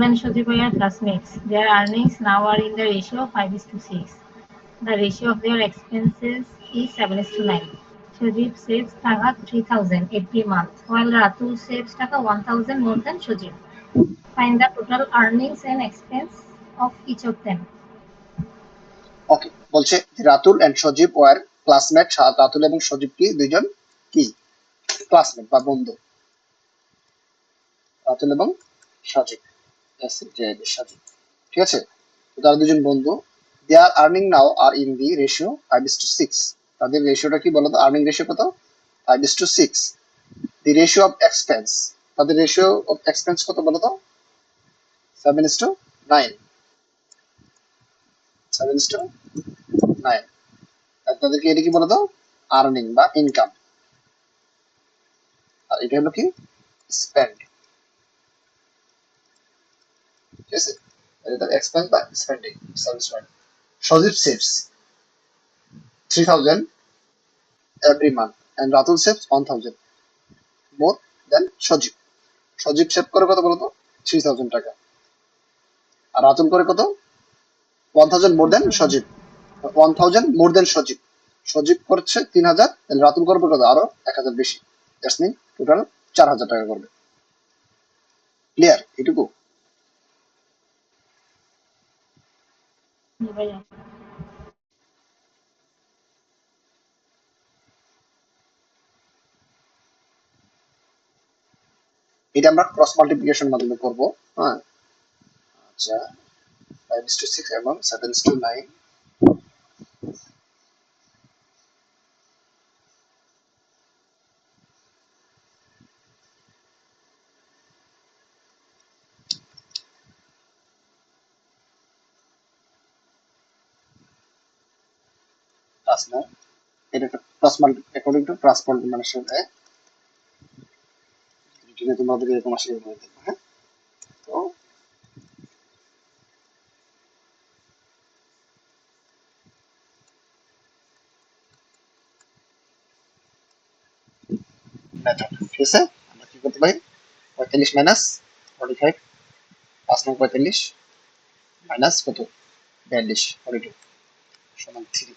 and Shojib are classmates. Their earnings now are in the ratio of 5:6. The ratio of their expenses is 7:9. Shojib saves Taka 3,000 every month, while Ratul saves Taka 1,000 more than Shojib. Find the total earnings and expense of each of them. Okay, বলছে Ratul and Sajib were classmate. Ratul এবং সজীব কি দুইজন কি classmate বা বন্ধু। রাতুল এবং সজীব, সজীব, ঠিক আছে। তো তারা দুজন বন্ধু। They are earning now are in the ratio 5:6। তাদের রেশিওটা কি বলতো? আর্নিং রেশিও কত? 5:6। দি রেশিও অফ এক্সপেন্স, তাদের রেশিও অফ এক্সপেন্স কত বলতো? 7:9। 7:9। আর তাদেরকে এটা কি বলতো? আর্নিং বা ইনকাম। আর এটা হলো কি? স্পেন্ড, ঠিক আছে। এটা তার এক্সপেন্স বা স্পেন্ডিং, সার্ভিসমেন্ট। Sajib saves 3,000 every month and Ratul saves 1,000 more than Sajib. Sajib save করে কত বলতো? 3,000 টাকা। আর রাতুল করে কত? 1,000 মোর দেন 2,000. সজীব। 1,000 মোর দেন সজীব। সজীব করছে 3,000, তাহলে রাতুল করবে কত? আরো 1,000 বেশি। দ্যাটস মিন টোটাল 4,000 টাকা করবে। ক্লিয়ার এটুকু? ভাইয়া। এটা আমরা ক্রস মাল্টিপ্লিকেশন মাধ্যমে করব। হ্যাঁ, আচ্ছা। 5:6 এবং 7:9। প্লাস না, এটা একটা cross multi according to cross multiplication. তোমাদের এরকম আসলে এভাবে দেখবো। হ্যাঁ, তো মেথড, ঠিক আছে। আমরা কি করতে পারি? 45 মাইনাস 45, 5 নং 45 মাইনাস কত? 42, 42 সমান 3।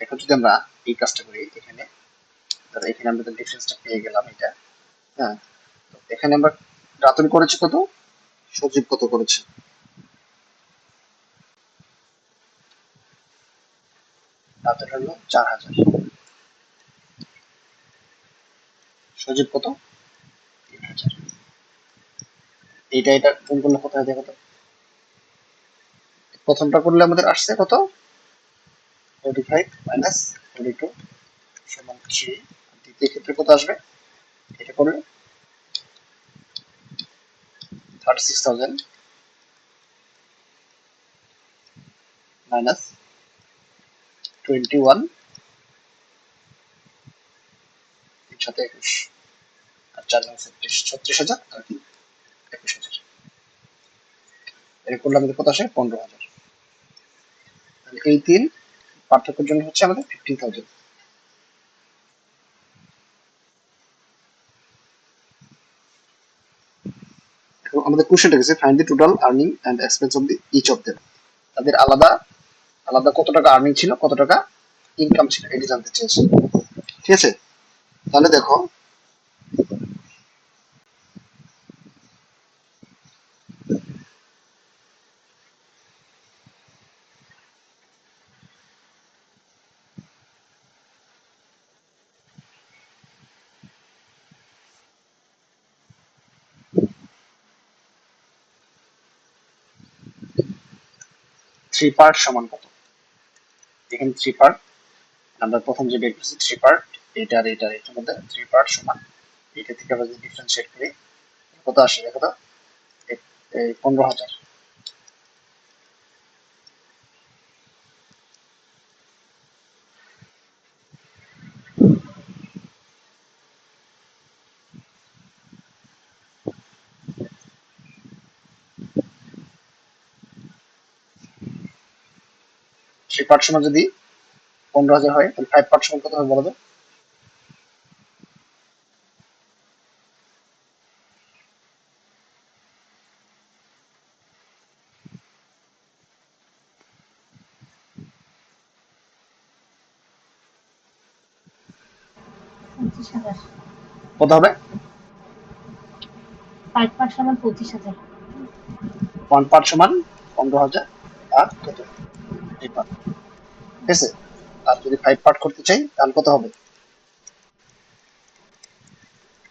এখন যদি আমরা এই কাজটা করি, এখানে ধরো এখানে আমরা তো ডিফারেন্সটা পেয়ে গেলাম এটা। হ্যাঁ, তো এখানে আমরা রাতুল করেছি কত, সজীব কত করেছে? রাতুল হলো 4,000, সজীব কত? 3,000। এটা কোন কোন কত হয় দেখো তো। প্রথমটা করলে আমাদের আসছে কত? 45 মাইনাস 42 সমান 3। দ্বিতীয় ক্ষেত্রে কত আসবে? এটা করলে 36,000 মাইনাস 21, 3 × 21 আর 4 × 36, 36,000 আর কি 21,000। এর করলে আমাদের কত আসে? 15,000। তাহলে এই তিন পার্থক্যের জন্য হচ্ছে আমাদের 15,000। এখন আমাদের কোশ্চেনটা গেছে find the total earning and expense of the each of them. তাদের আলাদা আলাদা কত টাকা আর্নিং ছিল, কত টাকা ইনকাম ছিল, এটি জানতে চেয়েছে। ঠিক আছে, তাহলে দেখো 3 পার্ট সমান কত? এখানে 3 পার্ট আমরা প্রথম যে বের করছি 3 পার্ট, এটার এটার মধ্যে 3 পার্ট সমান। এটা থেকে আমরা যদি ডিফারেন্সিয়েট করি কত আসে দেখো তো? 15,000। 3 পার্ট সমান যদি 15,000 হয় তাহলে 5 পার্ট সমান কত হবে বলো তো? পঁচিশ হাজার। কত হবে? 5 পার্ট সমান 25,000। 1 পার্ট সমান 15,000 আর কত 3 পার্ট, ঠিক আছে। আর যদি 5 পার্ট করতে চাই তাহলে কত হবে?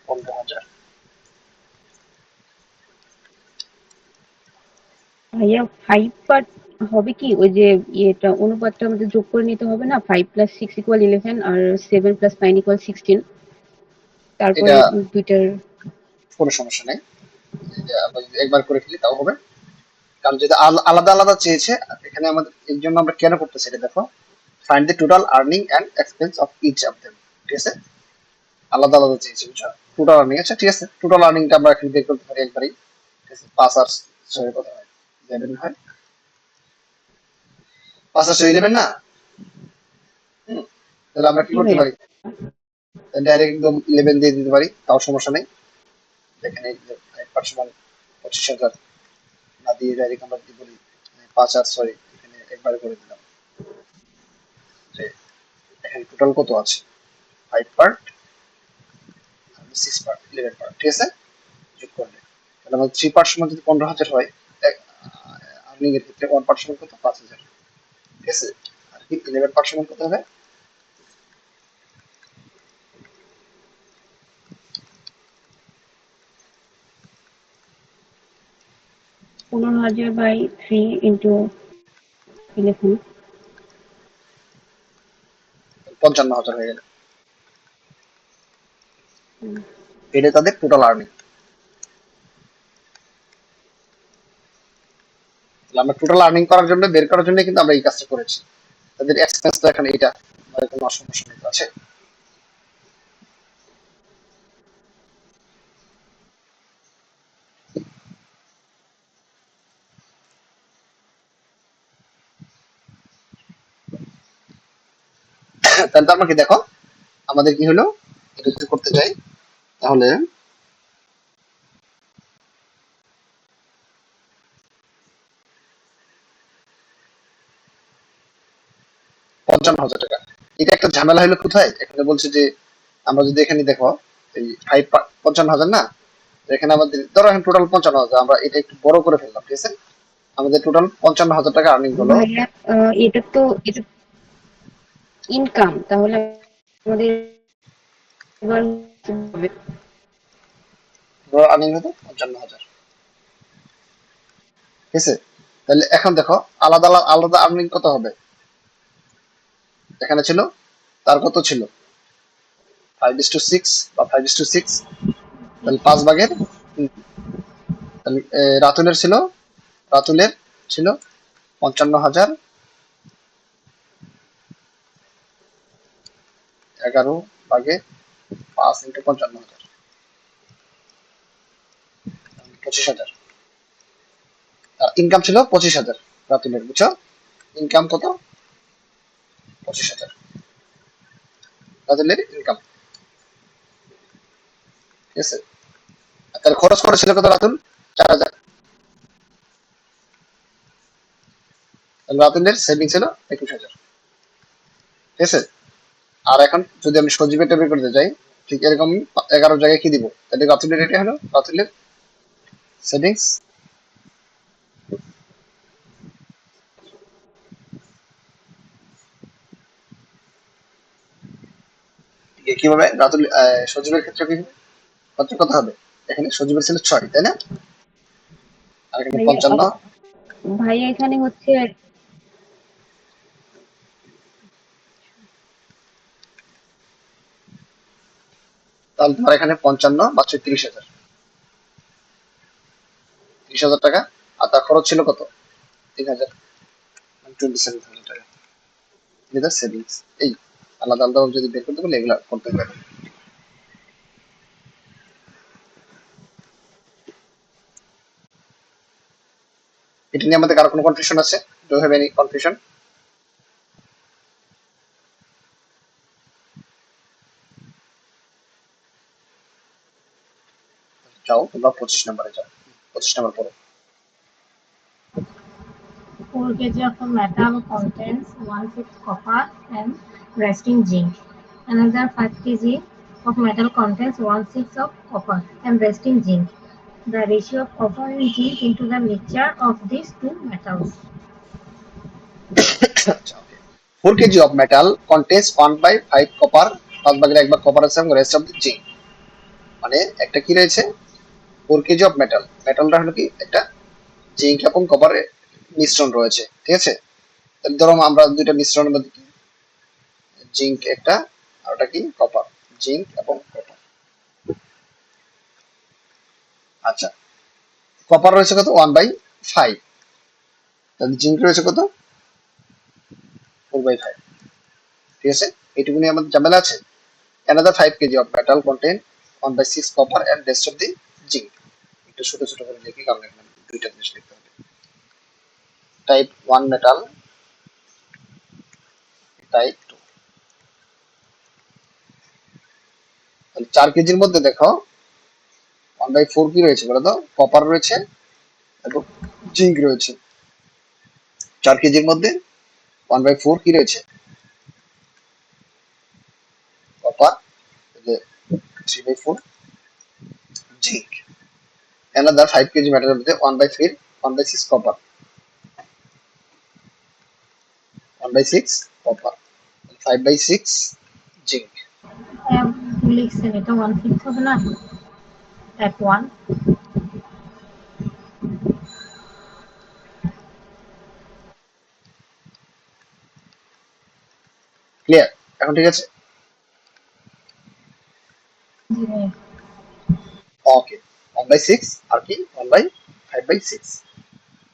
15,000। ভাইয়া 5 পার্ট হবে কি ওই যে এটা অনুপাতটা আমাদের যোগ করে নিতে হবে না, 5 + 6 = 11 আর 7 + 9 = 16, তারপরে এটা দুইটার কোনো সমস্যা নেই, এটা আমরা যদি একবার করে ফেলি তাও হবে। কারণ যদি আলাদা আলাদা চেয়েছে, এখানে আমাদের এর জন্য আমরা কেন করতেছি এটা দেখো, find the total earning and expense of each of them, ঠিক আছে। আলাদা আলাদা চেয়েছি বুঝছো, টোটাল আর্নিং, আচ্ছা ঠিক আছে, টোটাল আর্নিংটা আমরা এখানে বের করতে পারি একবারেই, ঠিক আছে। 5 আর 6 কত হয়? 11 হয়। 5 আর 6 11 না? হুম, তাহলে আমরা কি জি করতে ভাইয়া। পারি, ডাইরেক্ট একদম 11 দিয়ে দিতে পারি, তাও সমস্যা নেই। এখানে 5 সমান 25,000 না দিয়ে ডাইরেক্ট আমরা যদি বলি 5 আর 6 এখানে একবারে করে দিলাম, যে এখানে টোটাল কত আছে, 5 পার্ট 6 পার্ট 11 পার্ট, ঠিক আছে। যোগ করলে তাহলে আমাদের 3 পার্ট সমান যদি 15,000 হয়, আর্নিং এর ক্ষেত্রে 1 পার্ট সমান কত 5,000, ঠিক আছে। আর কি 11 পার্ট সমান কত হবে? 15,000/3 × 11। 55,000 হয়ে গেল, এটা তাদের টোটাল আর্নিং। তাহলে আমরা টোটাল আর্নিং করার জন্য, বের করার জন্য কিন্তু আমরা এই কাজটা করেছি। তাদের এক্সপেন্স তো এখানে এটা, আমাদের কোনো সমস্যা নেই, আছে। তাহলে তো আমরা কি দেখো, আমাদের কি হলো, এটা যদি করতে চাই তাহলে 55,000 টাকা। এটা একটা ঝামেলা হলো কোথায়, এখানে বলছে যে আমরা যদি এখানে দেখো এই 55,000 না, তো এখানে আমাদের ধরো এখন টোটাল 55,000, আমরা এটা একটু বড় করে ফেললাম, ঠিক আছে। আমাদের টোটাল 55,000 টাকা আর্নিং হলো। ভাইয়া এটা ইনকাম, তাহলে আমাদের এবার হবে আর্নিং হতো 55,000, ঠিক আছে। তাহলে এখন দেখো আলাদা আলাদা আলাদা আর্নিং কত হবে, এখানে ছিল তার কত ছিল 5:6 বা 5:6, তাহলে 5 ভাগের 3। তাহলে রাতুলের ছিল, রাতুলের ছিল 55,000, 11/5 × 55,000, 25,000। আর ইনকাম ছিল 25,000 রাতুলের, বুঝছো, ইনকাম কত 25,000 রাতুলের ইনকাম, ঠিক আছে। আর তার খরচ করেছিল কত রাতুল, 4,000। তাহলে রাতুলের সেভিং ছিল 21,000, ঠিক আছে। আর এখন যদি আমি সজীবের টেবিল করতে যাই, ঠিক এরকম 11 জায়গায় কি দিব, তাহলে রাতুলের এটা হলো রাতুলের সেভিংস, কিভাবে রাতুল সজীবের ক্ষেত্রে কি হবে, কত কত হবে, এখানে সজীবের ছিল 6, তাই না, আর এখানে ভাইয়া। 55। ভাইয়া এখানে হচ্ছে তাহলে তোমার এখানে 55 বা 30,000, 30,000 টাকা। আর তার খরচ ছিল কত 3,000, 27,000 টাকা, এটা সেভিংস। এই আলাদা আলাদা যদি বের করতে পারলে এগুলো করতে পারবে। এটা নিয়ে আমাদের কারো কোনো কনফিউশন আছে, ডু হ্যাভ এনি কনফিউশন? যাও তোমরা 25 নম্বরে যাও। 25 নম্বর পড়ো। 4 kg of a metal contains 1/6 copper and resting zinc. Another 5 kg of metal contains 1/6 of copper and resting zinc. The ratio of copper and zinc into the mixture of these two metals. আচ্ছা, ওকে। 4 kg of metal contains 1/5 copper, 5 ভাগের 1 ভাগ copper আছে এবং rest of the zinc. মানে একটা কি রয়েছে, 4 KG of metal, মেটালটা হলো কি একটা জিঙ্ক এবং কপারের মিশ্রণ রয়েছে, ঠিক আছে। তাহলে ধরো আমরা দুইটা মিশ্রণের মধ্যে কি, জিঙ্ক একটা আর ওটা কি কপার, জিঙ্ক এবং কপার। আচ্ছা, কপার রয়েছে কত 1/5, তাহলে জিঙ্ক রয়েছে কত 4/5, ঠিক আছে। এইটুকু নিয়ে আমাদের ঝামেলা আছে। another 5 kg of metal contain 1/6 copper and rest of the zinc. একটু ছোট ছোট করে লিখি কারণ এখানে দুইটা জিনিস লিখতে হবে। Type 1 metal, type 2। তাহলে 4 কেজির মধ্যে দেখো 1/4 কি রয়েছে বলো তো, কপার রয়েছে এবং জিঙ্ক রয়েছে। 4 কেজির মধ্যে 1/4 কি রয়েছে, কপার, 3/4 জিঙ্ক। another 5 কেজি মেটালের মধ্যে 1/6 কপার, 1/6 কপার, 5/6 জিঙ্ক। লিখছেন এটা 1/6 হবে না? At 1. ক্লিয়ার? এখন ঠিক আছে, জি ভাই। ওকে। 1/6 আর কি 1/5/6।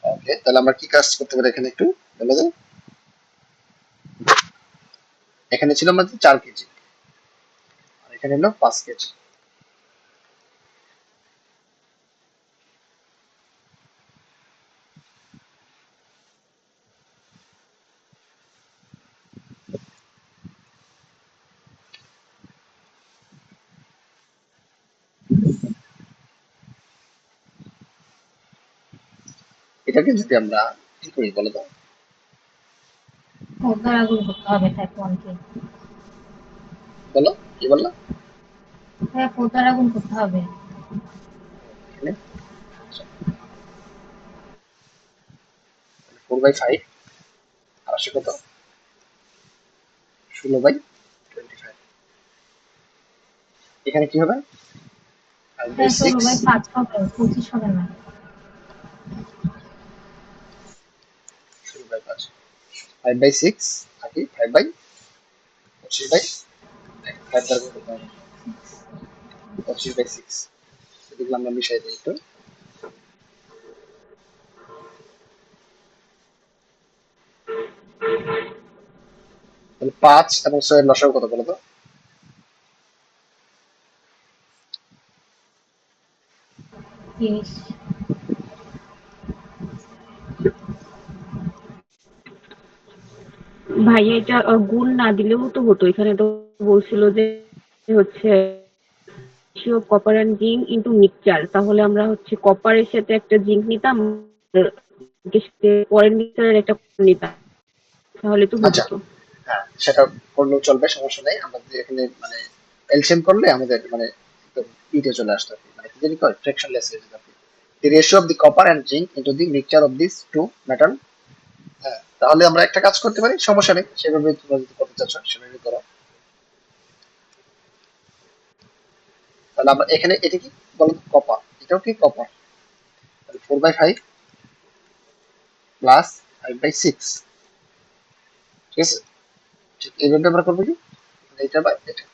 ওকে, তাহলে আমরা কি কাজ করতে পারি এখানে একটু বলে দাও। এখানে ছিল আমাদের 4 কেজি আর এখানে হলো 5 কেজি। এটাকে যদি আমরা কি করি বলে দাও। 4 দ্বারা গুণ করতে হবে type 1 কে। বলো কি বললা? হ্যাঁ, 4 দ্বারা গুণ করতে হবে। এখানে 4/5 আর আসে কত 16/25। এখানে কি হবে হ্যাঁ, 5/6, 16/5 হবে, 25 হবে না। 16/5, 5/6 আর কি 5/25, 5 দ্বারা গুণ করতে হবে 25/6। এগুলো আমরা মিশাই দিই একটু। তাহলে 5 এবং 6 এর লসাগু কত বলো তো? 30। ভাইয়া এটা গুণ না দিলেও তো হতো, এখানে তো বলছিল যে হচ্ছে copper and zinc into mixture, তাহলে আমরা হচ্ছে কপারের সাথে একটা জিঙ্ক নিতাম, পরের মিক্সচারের একটা নিতাম, তাহলে তো হয়ে আচ্ছা, যেত। হ্যাঁ সেটা করলেও চলবে, সমস্যা নেই। আমাদের এখানে মানে এলসিএম করলে আমাদের মানে একদম ইটে চলে আসতে হবে, মানে কি জানি কয় ফ্র্যাকশনলেস হয়ে যেতে হবে। The ratio of the copper and zinc into the mixture of this two metal. হ্যাঁ, তাহলে আমরা একটা কাজ করতে পারি, সমস্যা নেই, সেভাবে তোমরা যদি করতে চাচ্ছ সেভাবে করো। তাহলে আমরা এখানে এটা কি বলো কপার, এটাও কি কপার, তাহলে 4/5 প্লাস 5/6, ঠিক আছে। ঠিক এইভাবে আমরা করবো কি এটা বা এটা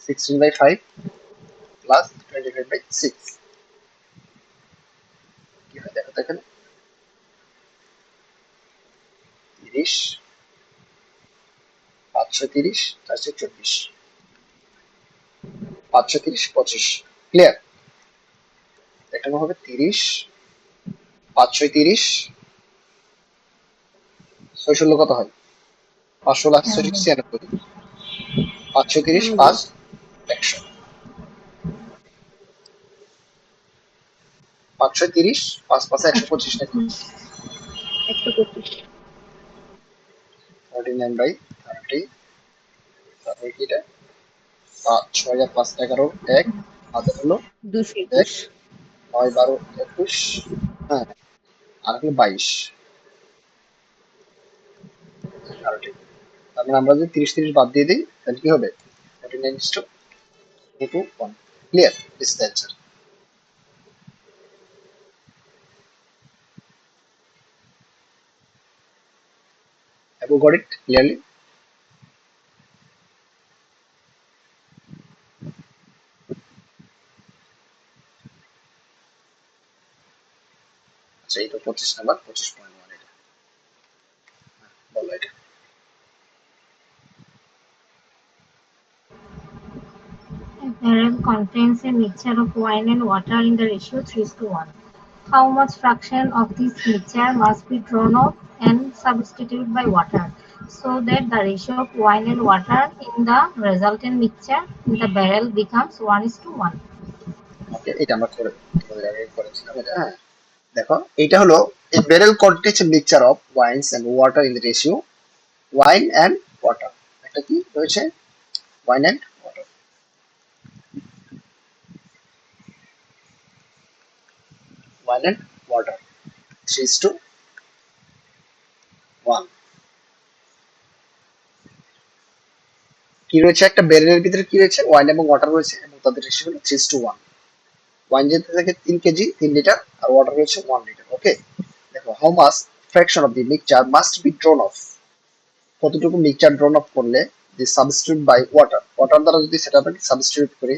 16/5 প্লাস 25/6 কি হয় দেখো তো এখানে 30, 530, 424, 530, 25। ক্লিয়ার? এখানে হবে 30, 530, 6 কত হয় 500, 96, 96, 530, 5 100। 530, 5 5 125 নাকি 125। 49/30, তারপরে কি এটা 6 আর 5 11 এক, হাতে হলো 1, 221। 9 12 21, হ্যাঁ আর হলো 22, আর ঠিক। তার মানে আমরা যদি 30 বাদ দিয়ে দিই তাহলে কি হবে? 49:2 to 1, clear? This is the answer. Have you got it clearly? আচ্ছা এটা 25 নাম্বার, 25.1 এটা বলো এটা। A barrel contains a mixture of wine and water in the ratio 3:1. How much fraction of this mixture must be drawn off and substituted by water so that the ratio of wine and water in the resultant mixture in the barrel becomes 1:1? ওকে এটা আমরা করে তোমাদের আগে করেছিলাম এটা, হ্যাঁ দেখো এটা হলো a barrel contains a mixture of wines and water in the ratio wine and water, একটা কি রয়েছে wine and water, wine and water 3:1, কি রয়েছে একটা ব্যারেলের ভিতরে কি রয়েছে ওয়াইন এবং ওয়াটার রয়েছে এবং তাদের রেশিও হলো 3:1। ওয়াইন যেতে থাকে 3 কেজি 3 লিটার আর ওয়াটার রয়েছে 1 লিটার। ওকে দেখো how much fraction of the mixture must be ড্রন of, কতটুকু মিক্সচার ড্রন অফ করলে দি সাবস্টিটিউট বাই ওয়াটার, ওয়াটার দ্বারা যদি সেটা আমরা সাবস্টিটিউট করি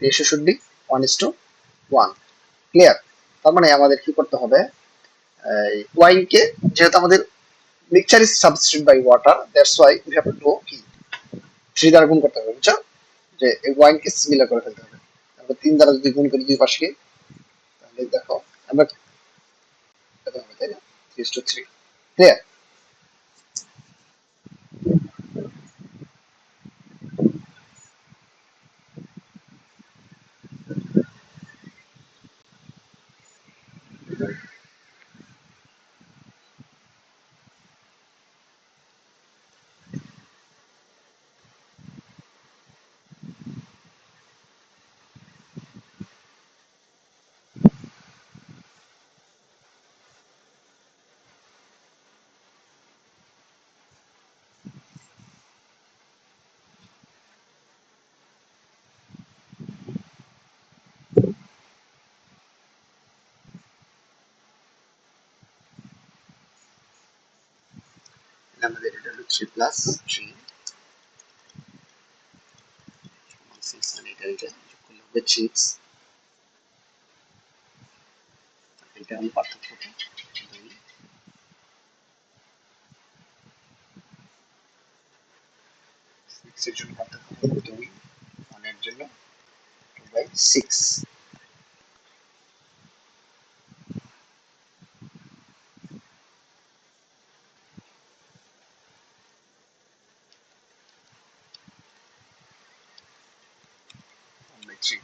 রেশিও শুড বি 1:1, ক্লিয়ার? তার মানে আমাদের কি করতে হবে, ওয়াইনকে যেহেতু আমাদের mixture is substitute by water that's why we have to do কি 3 দ্বারা গুণ করতে হবে, বুঝছো? যে এই ওয়াইনকে সিমিলার করে ফেলতে হবে। আমরা 3 দ্বারা যদি গুণ করি দুই পাশকে তাহলে দেখো আমরা এটা হবে তাই না 3:3, ক্লিয়ার? আমাদের এটা হলো 3+3 6, মানে এটা যোগ করলে হবে 6, এটা হলো পার্থক্যটা 2, 6 এর জন্য পার্থক্য হবে 2, 1 এর জন্য 2/6, 1/3।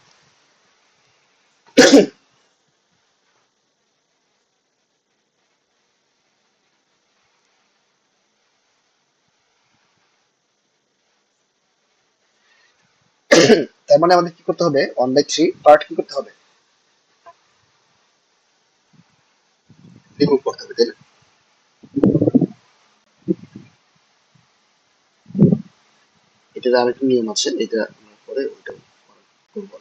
তার মানে আমাদের কি করতে হবে 1/3 পার্ট কি করতে হবে রিমুভ করতে হবে তাই না? এটার আরেকটা নিয়ম আছে, এটা আমরা পরে ওটা করবো।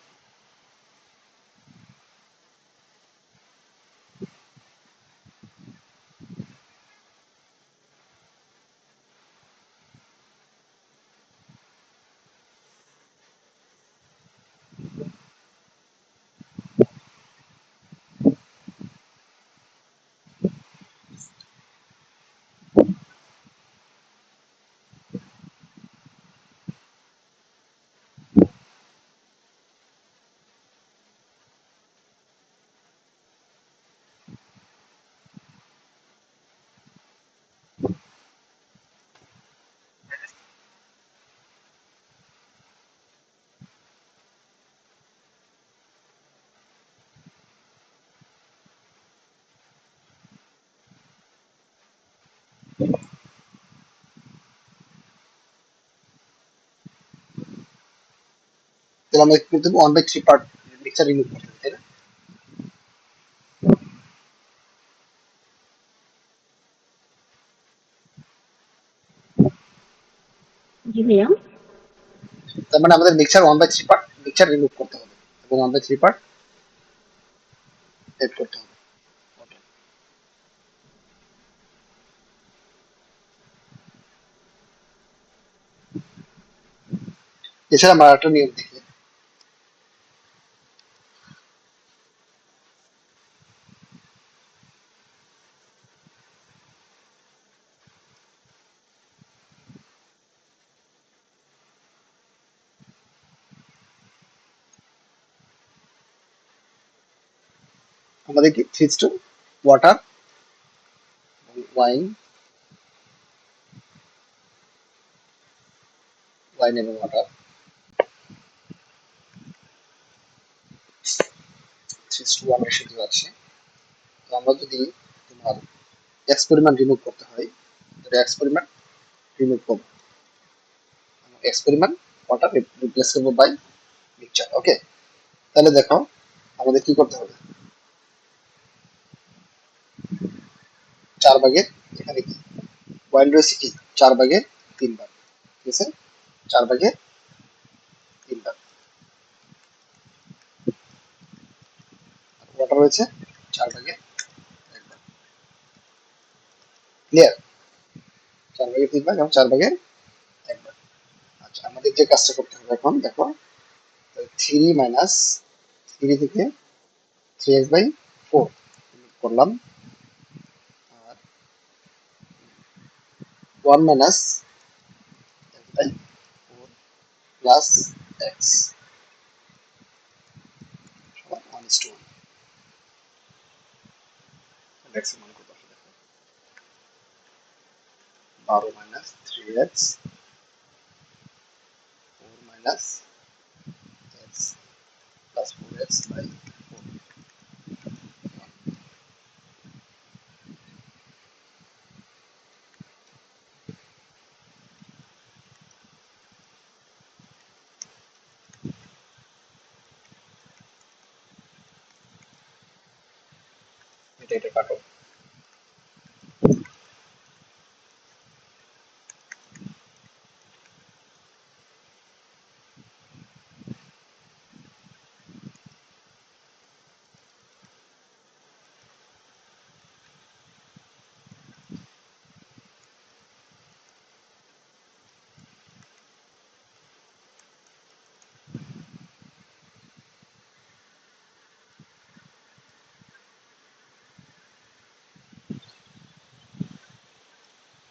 তাহলে আমরা কিন্তু 1/3 পার্ট মিক্সচার রিমুভ করতে হবে, তাই না? জি ভাইয়া। তার মানে আমাদের মিক্সচার 1/3 পার্ট মিক্সচার রিমুভ করতে হবে এবং 1/3 পার্ট এড করতে হবে। এছাড়া আমরা একটা নিয়ম দেখি, আমাদের কি 3:2 ওয়াটার ওয়াইন ওয়াইন এবং ওয়াটার 3:1 রেশিও দেওয়া আছে। তো আমরা যদি তোমার এক্স পরিমাণ রিমুভ করতে হয়, তাহলে এক্স পরিমাণ রিমুভ করবো, এক্স পরিমাণ ওয়াটার রিপ্লেস করবো বাই মিক্সচার। ওকে, তাহলে দেখো আমাদের কি করতে হবে, 4 ভাগের, এখানে কি ওয়াইন রয়েছে কি 4/3 ভাগ, ঠিক আছে, 4/3 ভাগ, ওয়াটার রয়েছে 4/1 ভাগ। ক্লিয়ার? 4/3 ভাগ এবং 4/1 ভাগ। আচ্ছা, আমাদের যে কাজটা করতে হবে এখন দেখো, 3 থেকে 3x/4 করলাম, আর 1 - x/4 + x সমান 1:1। x এর মান কত আসে দেখো, 12 - 3x 4 - x + 4x/4। এটা কাটো,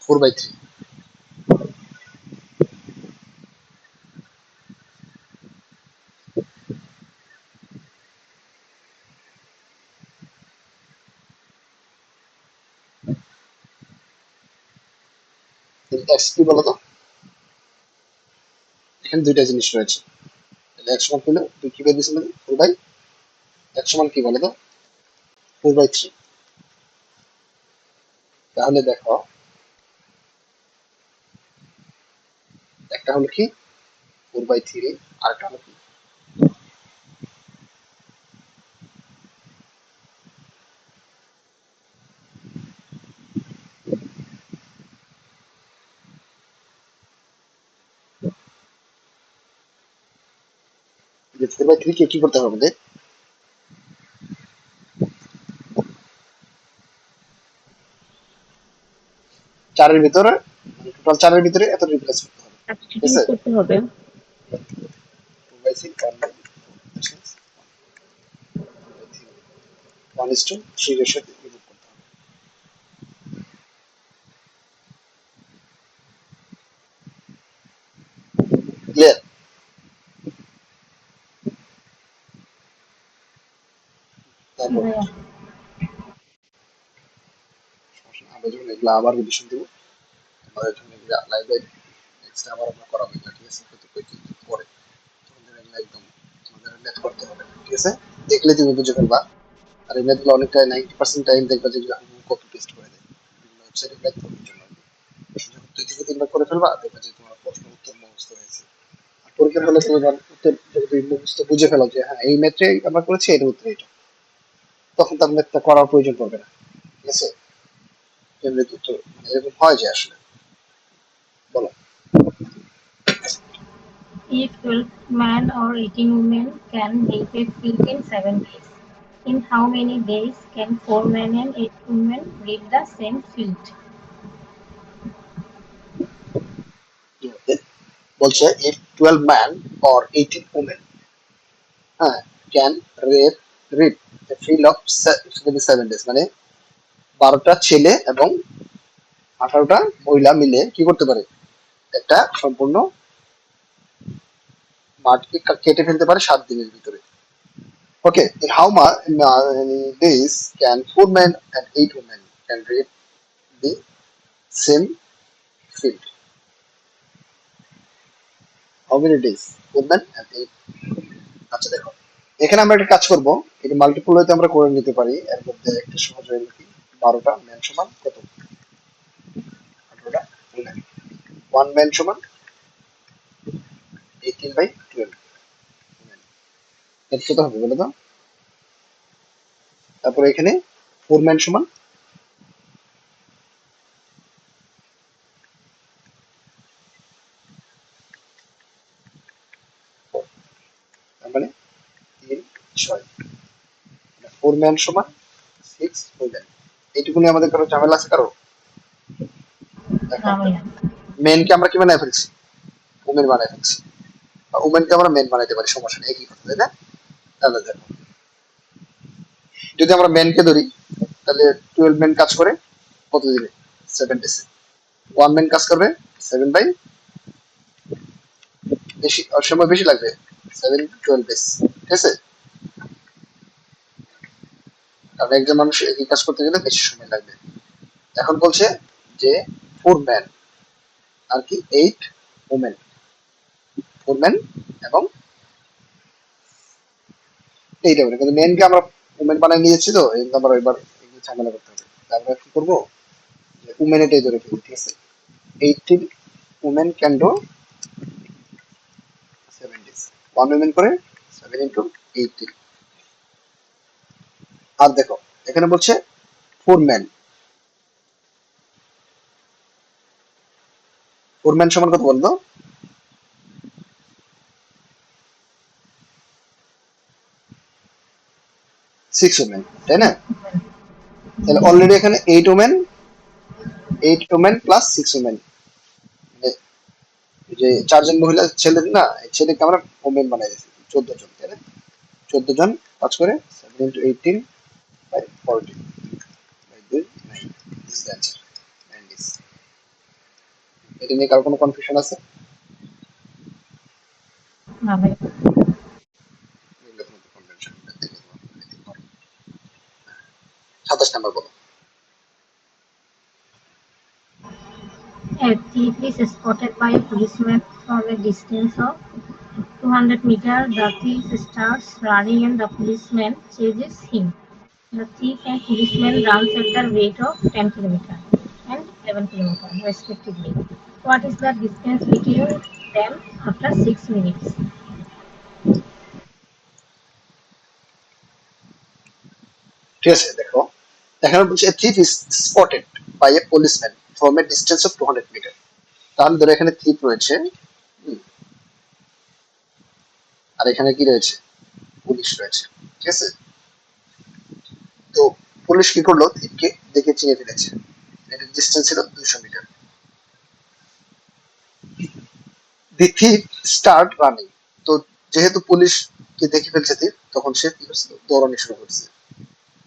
4/3। x কি বলতো, এখানে দুইটা জিনিস রয়েছে, তাহলে x সমান হলো তুই কি বের দিছিস, 4 বাই x সমান কি বলতো 4/3। তাহলে দেখো একটা হলো কি 4/3, আর একটা হলো কি, যে 4/3 কে কি করতে হবে আমাদের, 4-এর ভিতরে, টোটাল 4-এর ভিতরে এত রিপ্লেস করতে হবে, ঠিক সাবস্টিটিউট আছে। করতে হবে। 4/6 1/3 রেশিও রিমুভ করতে হবে। ক্লিয়ার? জি তারপর ভাইয়া। আমরা যখন এগুলো আবার রিভিশন দেবো, আমাদের যখন এগুলো লাইভে নেক্সট আবার আমরা করাবো এগুলো, ঠিক আছে, হয়তো কি কি করে তোমাদের এগুলো একদম তোমাদের ম্যাথ করতে হবে, ঠিক আছে, দেখলে তুমি বুঝে ফেলবা। আর এই ম্যাথগুলো অনেকটা 90% টাইম দেখবা যেগুলো কপি পেস্ট করে দেয় বিভিন্ন ওয়েবসাইটে ম্যাথ করার জন্য। তিনবার করে ফেলবা, দেখবে যে তোমার প্রশ্ন উত্তর মুখস্থ হয়েছে। পরীক্ষার হলে তুমি ধর উত্তর যদি মুখস্থ বুঝে ফেলো যে হ্যাঁ এই ম্যাথে আমরা করেছি, এর উত্তর এটা, তখন তার ম্যাথটা করার প্রয়োজন পড়বে না। ঠিক আছে, এমনি উত্তর মানে এরকম হয় যে আসলে। বলো। If 12 men or 18 women can make a field in 7 days, in how many days can 4 men and 8 women reap the same field? বলছে if 12 ম্যান or 18 women হ্যাঁ can reap a field of 7 days, মানে 12টা ছেলে এবং 18টা মহিলা মিলে কি করতে পারে, একটা সম্পূর্ণ মাঠকে কেটে ফেলতে পারে 7 দিনের ভিতরে। ওকে, in how many days can 4 men and 8 women can reap the same field? How many days 4 men and 8? আচ্ছা দেখো, এখানে আমরা একটা কাজ করবো, এটা মাল্টিপল হইতে আমরা করে নিতে পারি। এর মধ্যে একটা সহজ হয়ে গেল কি, 12টা ম্যান সমান কত, 18টা women, 1 ম্যান সমান 18/12 women। এটা কত হবে বলে দাও। তারপরে এখানে 4 ম্যান সমান, তার মানে 3 6, 4 ম্যান সমান 6 women। এইটুকুনি আমাদের কারো ঝামেলা আছে কারো? দেখো, Ramya. মেনকে আমরা কি বানায় ফেলছি, উমেন বানায় ফেলছি, উমেনকে আমরা মেন বানাইতে পারি, সমস্যা নেই, একই কথা, তাই না? তাহলে দেখো, যদি আমরা মেনকে ধরি তাহলে 12 মেন কাজ করে কত দিনে, 7 ডেজে। 1 মেন কাজ করবে 7 বাই, বেশি সময় বেশি লাগবে, 7 12 ডেজ। ঠিক আছে, কারণ একজন মানুষ এই কাজ করতে গেলে বেশি সময় লাগবে। এখন বলছে যে 4 ম্যান আর কি 8 ওমেন, 4 ম্যান এবং 8 ওমেন, কিন্তু মেনকে আমরা ওমেন বানাই নিয়েছি, তো এই আমরা এবার একটু ঝামেলা করতে হবে। আমরা কি করবো, যে উমেন এটাই ধরে ফেলি। ঠিক আছে, 18 women can do 7 days, 1 women করে 7 into 18। আর দেখো এখানে বলছে 4 men, 4 men সমান কত বলতো, 6 women, তাই না? তাহলে অলরেডি এখানে 8 women, 8 women প্লাস 6 women, মানে যে 4 জন মহিলা ছেলে না, এই ছেলেকে আমরা ওমেন বানাই দিয়েছি 14 জন, তাই না? 14 জন কাজ করে 7 into 18 by 40 by 2 9, this is the answer 9 days। এটা নিয়ে কার কোনো কনফিউশন আছে? Ramya. 27 নাম্বার বলো। A thief is spotted by a policeman from a distance of 200 meters. The thief starts running and the policeman chases him. The thief and policeman runs at the rate of 10 kilometers and 11 kilometers respectively. What is the distance between them after 6 minutes? ঠিক আছে, দেখো এখানে বলছে thief is spotted by a policeman from a distance of 200 metre. তাহলে ধরো এখানে thief রয়েছে, হুম, আর এখানে কি রয়েছে, পুলিশ রয়েছে। ঠিক আছে, তো পুলিশ কি করলো, থিফকে দেখে চিনে ফেলেছে, এটার ডিস্টেন্স ছিল 200 মিটার। দি থিফ স্টার্ট রানিং, তো যেহেতু পুলিশকে দেখে ফেলছে থিফ, তখন সে কি করছে, দৌড়ানো শুরু করছে।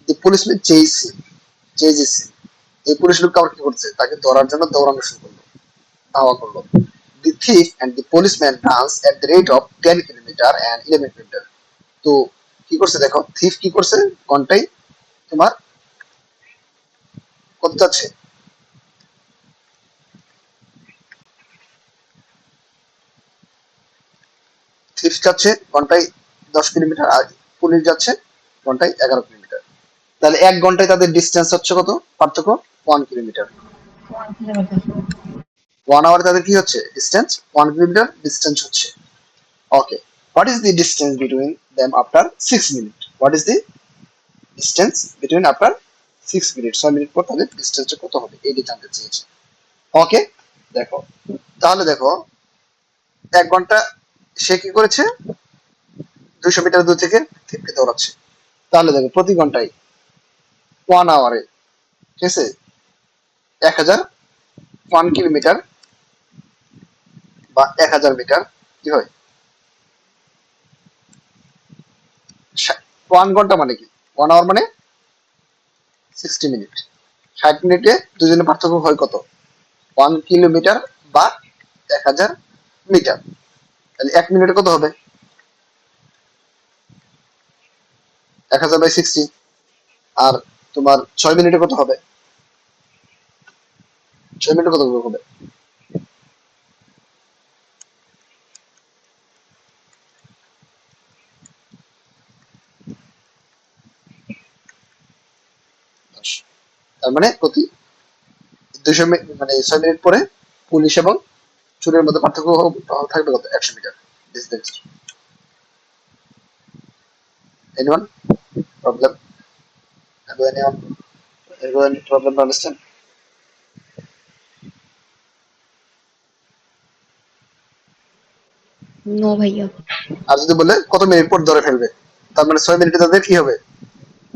দি পুলিশম্যান চেজেস হিম, এই পুলিশ লোকটা আবার কি করছে, তাকে ধরার জন্য দৌড়ানো শুরু করলো, ধাওয়া করলো। The thief and the policeman runs at the rate of 10 kilometre and 11 kilometre. তো কি করছে দেখো, থিফ কি করছে, ঘন্টায় তোমার কত যাচ্ছে, থিফ যাচ্ছে ঘন্টায় 10 কিলোমিটার, আর পুলিশ যাচ্ছে ঘন্টায় 11 কিলোমিটার। তাহলে 1 ঘন্টায় তাদের ডিস্টেন্স হচ্ছে কত, পার্থক্য 1 কিলোমিটার। 1 kilometer. 1 আওয়ারে তাদের কি হচ্ছে ডিস্টেন্স 1 কিলোমিটার ডিস্টেন্স হচ্ছে। Okay, what is the distance between them after 6 minute? What is the distance between after 6 minute? 6 minute পর তাদের ডিস্টেন্সটা কত হবে এটি জানতে চেয়েছে। ওকে, দেখো তাহলে দেখো 1 ঘন্টা সে কি করেছে 200 মিটার দূর থেকে ফিরতে দৌড়াচ্ছে। তাহলে দেখো প্রতি ঘন্টায় 1 আওয়ারে, ঠিক আছে, 1000 1 কিলোমিটার বা 1000 মিটার কি হয় 1 ঘন্টা মানে কি 1 আওয়ার মানে 60 মিনিট। 60 মিনিটে দুজনের পার্থক্য হয় কত 1 কিলোমিটার বা 1000 মিটার। তাহলে 1 মিনিটে কত হবে 1000/60। আর তোমার 6 মিনিটে কত হবে 6 মিনিটে কত হবে 10। তার মানে প্রতি 200 মানে 6 মিনিট পরে পুলিশ এবং চোরের মধ্যে পার্থক্য থাকবে কত 100 metre distance. Anyone problem? anyone problem to understand? No ভাইয়া। আর যদি বলে কত মিনিট পর ধরে ফেলবে, তার মানে 6 মিনিটে তাদের কি হবে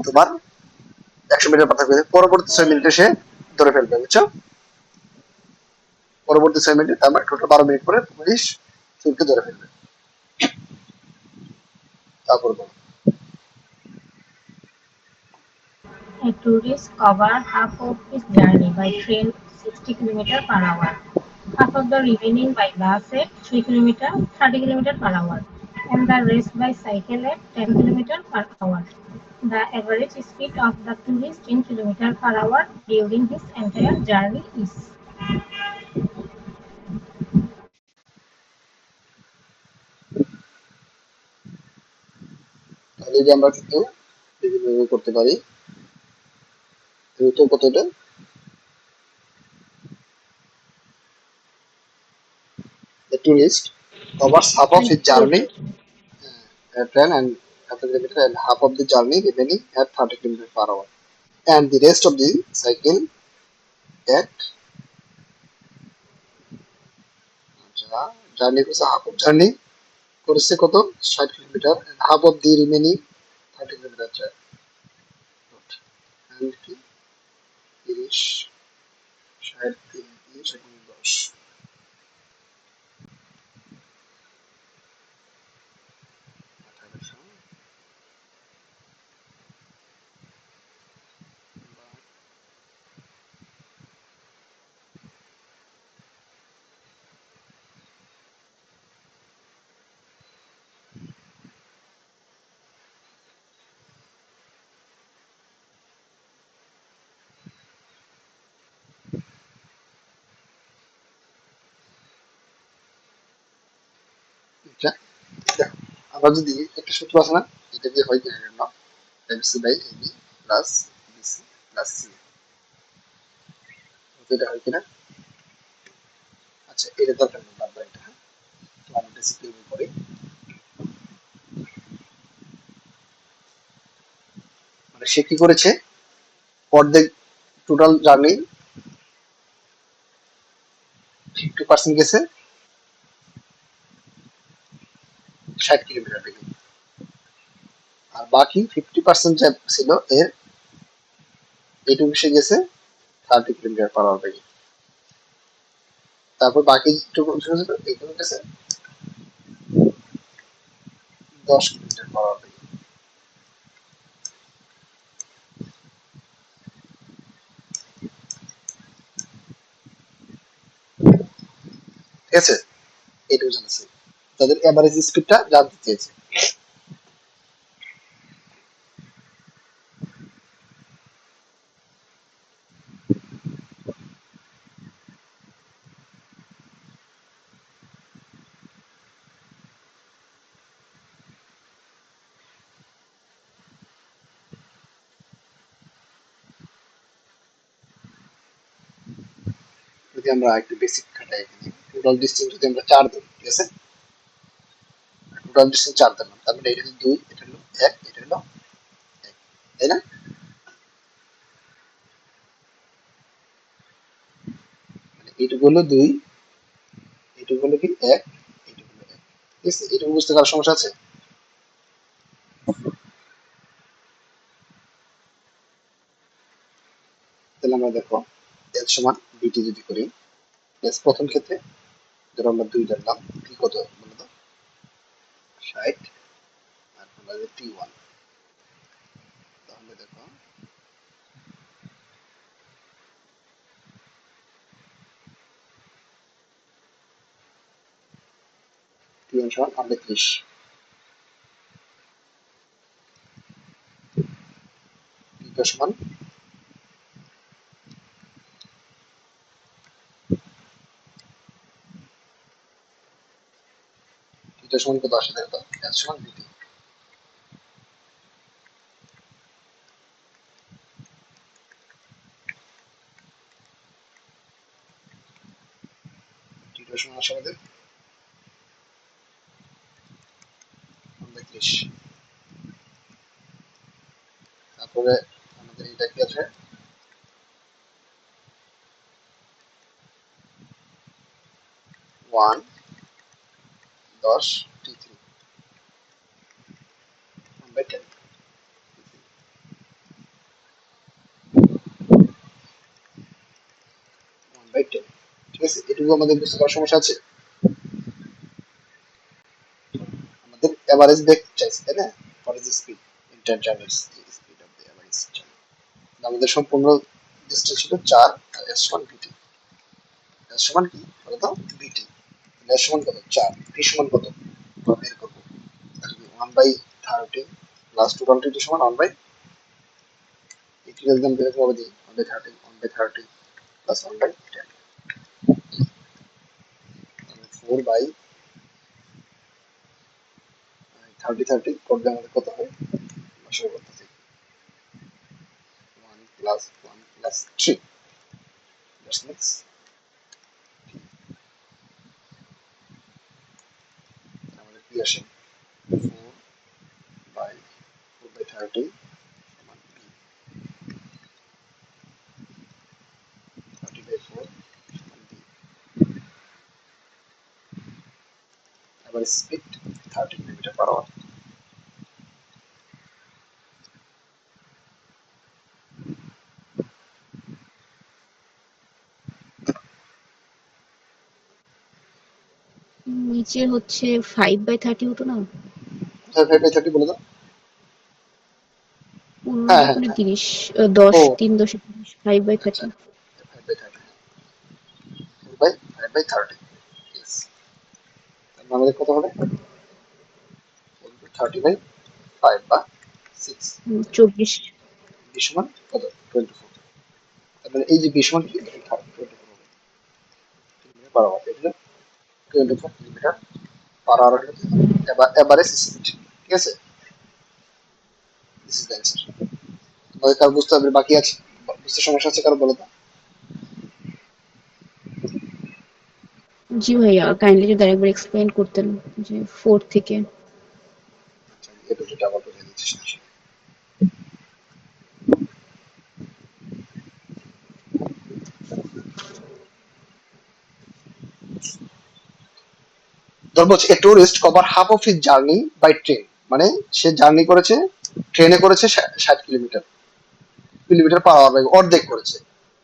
তোমার 100 মিটার পার্থক্য হবে। পরবর্তী 6 মিনিটে সে ধরে ফেলবে, বুঝছো? পরবর্তী 6 মিনিট তার মানে টোটাল 12 মিনিট পরে পুলিশ চোরকে ধরে ফেলবে। তারপর বলো। A tourist covered half of his journey by train 60 km per hour, half of the remaining by bus at 3 km 30 km per hour, and the rest by cycle at 10 km per hour. The average speed of the tourist in km per hour during his entire journey is. তাহলে যে আমরা কিন্তু বিভিন্নভাবে করতে পারি। উত্তর কত এটা? The tourist covers half of his journey at train and 30 kilometer and half of the journey remaining at 30 kilometer per hour, and the rest of the cycle at journey করছে হাফ অফ জার্নি করেছে কত 60 kilometre and half of the remaining 30 kilometre যায়। and কি 30 60 30 এবং 10 1800 এটা দেখো আমরা যদি একটা সূত্র আছে না, এটা দিয়ে হয় কিনা না, MC/AB plus BC plus C, এটা হয় কিনা? আচ্ছা এটা দরকার নেই, বাদ দাও এটা। হ্যাঁ, তো আমি এটা সিকিউর করি। মানে সে কি করেছে অর্ধেক টোটাল জার্নি 50% গেছে 60 কিলোমিটার বেগে, আর বাকি 50% যা ছিল এর এইটুকু সে গেছে 30 কিলোমিটার পার আওয়ার বেগে। তারপর বাকি যেটুকু ছিল এইটুকু গেছে 10 কিলোমিটার পার আওয়ার বেগে। ঠিক আছে, এইটুকু জানছে, তাদের এভারেজ স্পিডটা জানতে চেয়েছে। যদি আমরা একটু বেসিক খাটাই এখানে, টোটাল ডিস্টেন্স যদি আমরা 4 ধরি, ঠিক আছে, টোটাল ডিস্টেন্স 4 ধরলাম, তার মানে এটা হলো 2, এটা হলো 1, এটা হলো 1, তাই না? মানে এইটুকু হলো 2, এইটুকু হলো কি 1, এইটুকু হলো 1, ঠিক আছে? এইটুকু বুঝতে কারো সমস্যা আছে? তাহলে আমরা দেখো L সমান BT যদি করি, yes, প্রথম ক্ষেত্রে ধরো আমরা 2 ধরলাম, T কত বলো তো? 60, আর আমরা T1, তাহলে দেখো T1 সমান 38, T2 সমান T2 সমান কত আসে দেখো তো? L সমান BT, T2 সমান আসে আমাদের 39, তারপরে আমাদের এটা কি আছে? 1 10 T3 1/10, 1/10, ঠিক আছে? এটুকু আমাদের বুঝতে পারার সমস্যা আছে? আমাদের এভারেজ বেগ চাইছে, তাই না? What is speed inter journals, speed of the average journey, আমাদের সম্পূর্ণ ডিস্টেন্স ছিল 4, আর এস সমান বিটি, এস সমান কি বলতো? বিটি, এস সমান কত? 4, টি সমান কত আমরা বের করবো? 1/30 প্লাস টোটাল টি সমান 1/, এটি একদম বের করে দিই, 1/30, 1/30 প্লাস 1/10, 4/30 করলে আমাদের কত হয়? শুরু করতেছি 1 প্লাস 1 প্লাস 3, দ্যাটস মিক্স, আমাদের কি আসে? 4/4/30 সমান 30/4 সমান d, এবার স্পিড 30 কিলোমিটার পার আওয়ার। নিচে হচ্ছে 5/30 হতো না? কোথায় 5/30 বলে দাও? অন্য হ্যাঁ হ্যাঁ দোকানে হ্যাঁ, 30, 10, ও 3 10 30, আচ্ছা, 5/30। 5/30, 4/5/30, ইয়েস, আমাদের কত হবে? 30/5 বা 6, 24। 20 সমান কত? 24, তার মানে এই যে 20 সমান কি? 24 হবে, কিলোমিটার পার আওয়ার, এটা 24 কিলোমিটার পার আওয়ার হলো এভারেজ স্পিড, ঠিক আছে? This is the answer. তোমাদের কারো বুঝতে হবে বাকি আছে? বুঝতে সমস্যা আছে কারো বলো তো? জি ভাইয়া, কাইন্ডলি যদি আরেকবার এক্সপ্লেইন করতেন, যে 4 থেকে। আচ্ছা, এটা যেটা আবার বুঝিয়ে দিচ্ছি, সমস্যা নেই। ধরবো a tourist cover half of his journey by train, মানে সে জার্নি করেছে, ট্রেনে করেছে 60 কিলোমিটার, কিলোমিটার পার আওয়ার, অর্ধেক করেছে।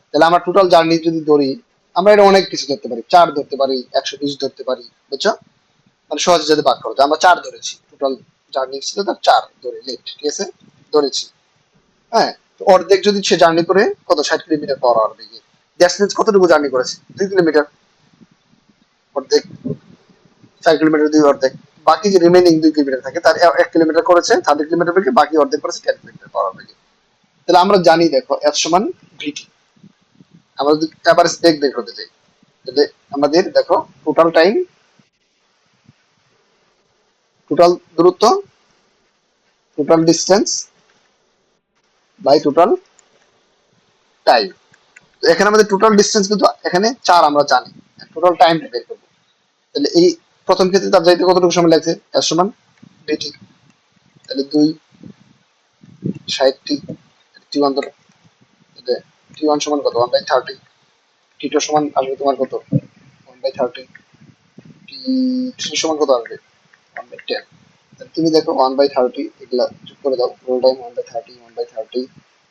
তাহলে আমরা টোটাল জার্নি যদি ধরি, আমরা এটা অনেক কিছু ধরতে পারি, 4 ধরতে পারি, 120 ধরতে পারি, বুঝছো? মানে সহজে যদি ভাগ করো, আমরা 4 ধরেছি, টোটাল জার্নি ছিল তার 4 ধরে লেট, ঠিক আছে, ধরেছি। হ্যাঁ, তো অর্ধেক যদি সে জার্নি করে কত? 60 কিলোমিটার পার আওয়ার বেগে, দ্যাটস মিন্স কতটুকু জার্নি করেছে? 2 কিলোমিটার, অর্ধেক, 4 কিলোমিটার 2 অর্ধেক, বাকি যে রিমেনিং 2 কিলোমিটার থাকে তার 1 কিলোমিটার করেছে 30 কিলোমিটার বেগে, বাকি অর্ধেক করেছে 10 কিলোমিটার পার আওয়ার বেগে। তাহলে আমরা জানি দেখো এফ সমান ভিটি, আমরা যদি এভারেজ বেগ বের করতে চাই, তাহলে আমাদের দেখো টোটাল টাইম, টোটাল দূরত্ব, total distance by total time, তো এখানে আমাদের টোটাল ডিস্টেন্স কিন্তু এখানে 4 আমরা জানি, টোটাল টাইমটা বের করবো। তাহলে এই প্রথম ক্ষেত্রে তার যাইতে কতটুকু সময় লাগছে, এর সমান বিটি, তাহলে 2 60 টি1 ধরো, তাহলে টি1 সমান কত 1/30, টি2 সমান আসবে তোমার কত 1/30, টি3 সমান কত আসবে 1/10। তুমি দেখো 1/30 এগুলা যোগ করে দাও, রোল টাইম 1/30 1/30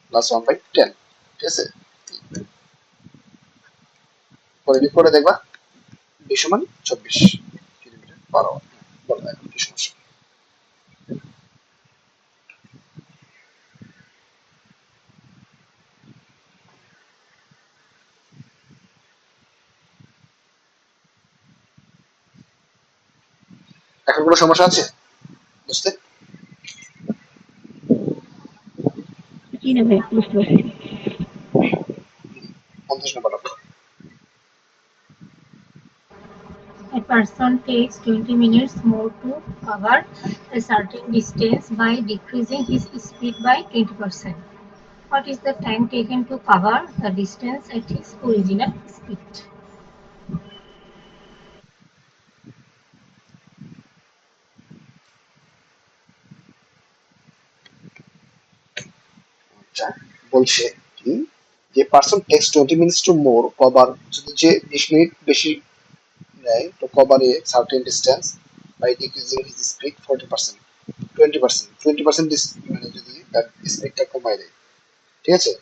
প্লাস 1/10, ঠিক আছে। পরে যদি করে দেখবা বি সমান 24 কিলোমিটার/আওয়ার। বলো এখন কি সমস্যা। এখন কোনো সমস্যা আছে বুঝতে? জি না ভাই, বুঝতে পারছি। 50 নম্বর। A person takes 20 minutes more to cover a certain distance by decreasing his speed by 20%. What is the time taken to cover the distance at his original speed? আচ্ছা, বলছে কি যে person takes 20 minutes to more cover, যদি যে 20 minute বেশি নেয় তো cover a certain distance by decreasing his speed 40%, 20% মানে যদি তার স্পিডটা কমায় দেয়, ঠিক আছে।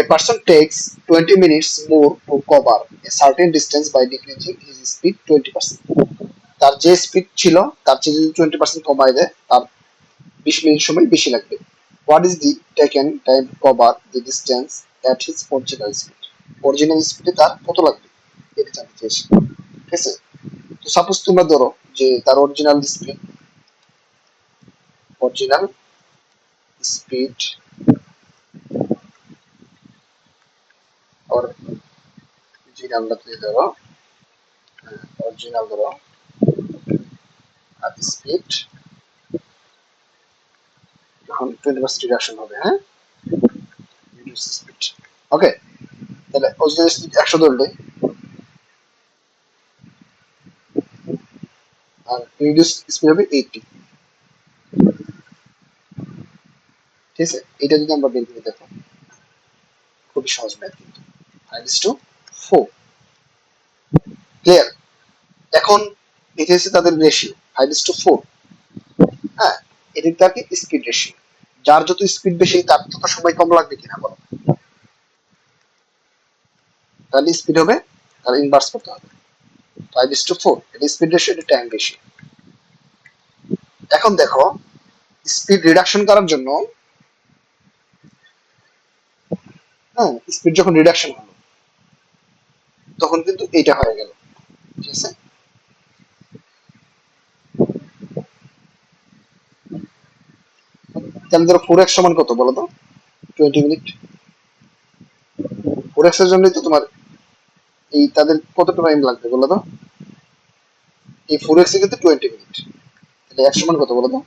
A person takes 20 minutes more to cover a certain distance by decreasing his speed 20%. তার যে স্পিড ছিল তার চেয়ে যদি 20% কমায় দেয় তার 20 মিনিট সময় বেশি লাগবে। What is the taken time to cover the distance at his original speed? Original স্পিডে তার কত লাগবে এটা জানতে চেয়েছি, ঠিক আছে। তো সাপোজ তোমরা ধরো যে তার অরিজিনাল স্পিড অরিজিনালটা দিয়ে ধরো, অরিজিনাল ধরো আর স্পিড যখন 20% রিডাকশন হবে, হ্যাঁ, রিডিউস স্পিড, ওকে। তাহলে অরিজিনাল স্পিড 100 ধরলে আর রিডিউস স্পিড হবে 80, ঠিক আছে। এটা যদি আমরা বের করে দেখো খুবই সহজ ম্যাথ কিন্তু 5:4, ক্লিয়ার। এখন এটা হচ্ছে তাদের রেশিও 5:4, হ্যাঁ, এটা তাকে স্পিড রেশিও। যার যত স্পিড বেশি তার তত সময় কম লাগবে কিনা বলো, তাহলে স্পিড হবে তার ইনভার্স করতে হবে 5:4, এটা স্পিড রেশিও, এটা টাইম রেশিও। এখন দেখো স্পিড রিডাকশন করার জন্য, হ্যাঁ, স্পিড যখন রিডাকশন হলো তখন কিন্তু এইটা হয়ে গেল, ঠিক আছে। তাহলে ধরো 4x সমান কত বলো তো 20 মিনিট। 4x এর জন্যই তো তোমার এই তাদের কতটা টাইম লাগবে বলো তো, এই 4x এ কিন্তু 20 মিনিট, তাহলে x সমান কত বলো তো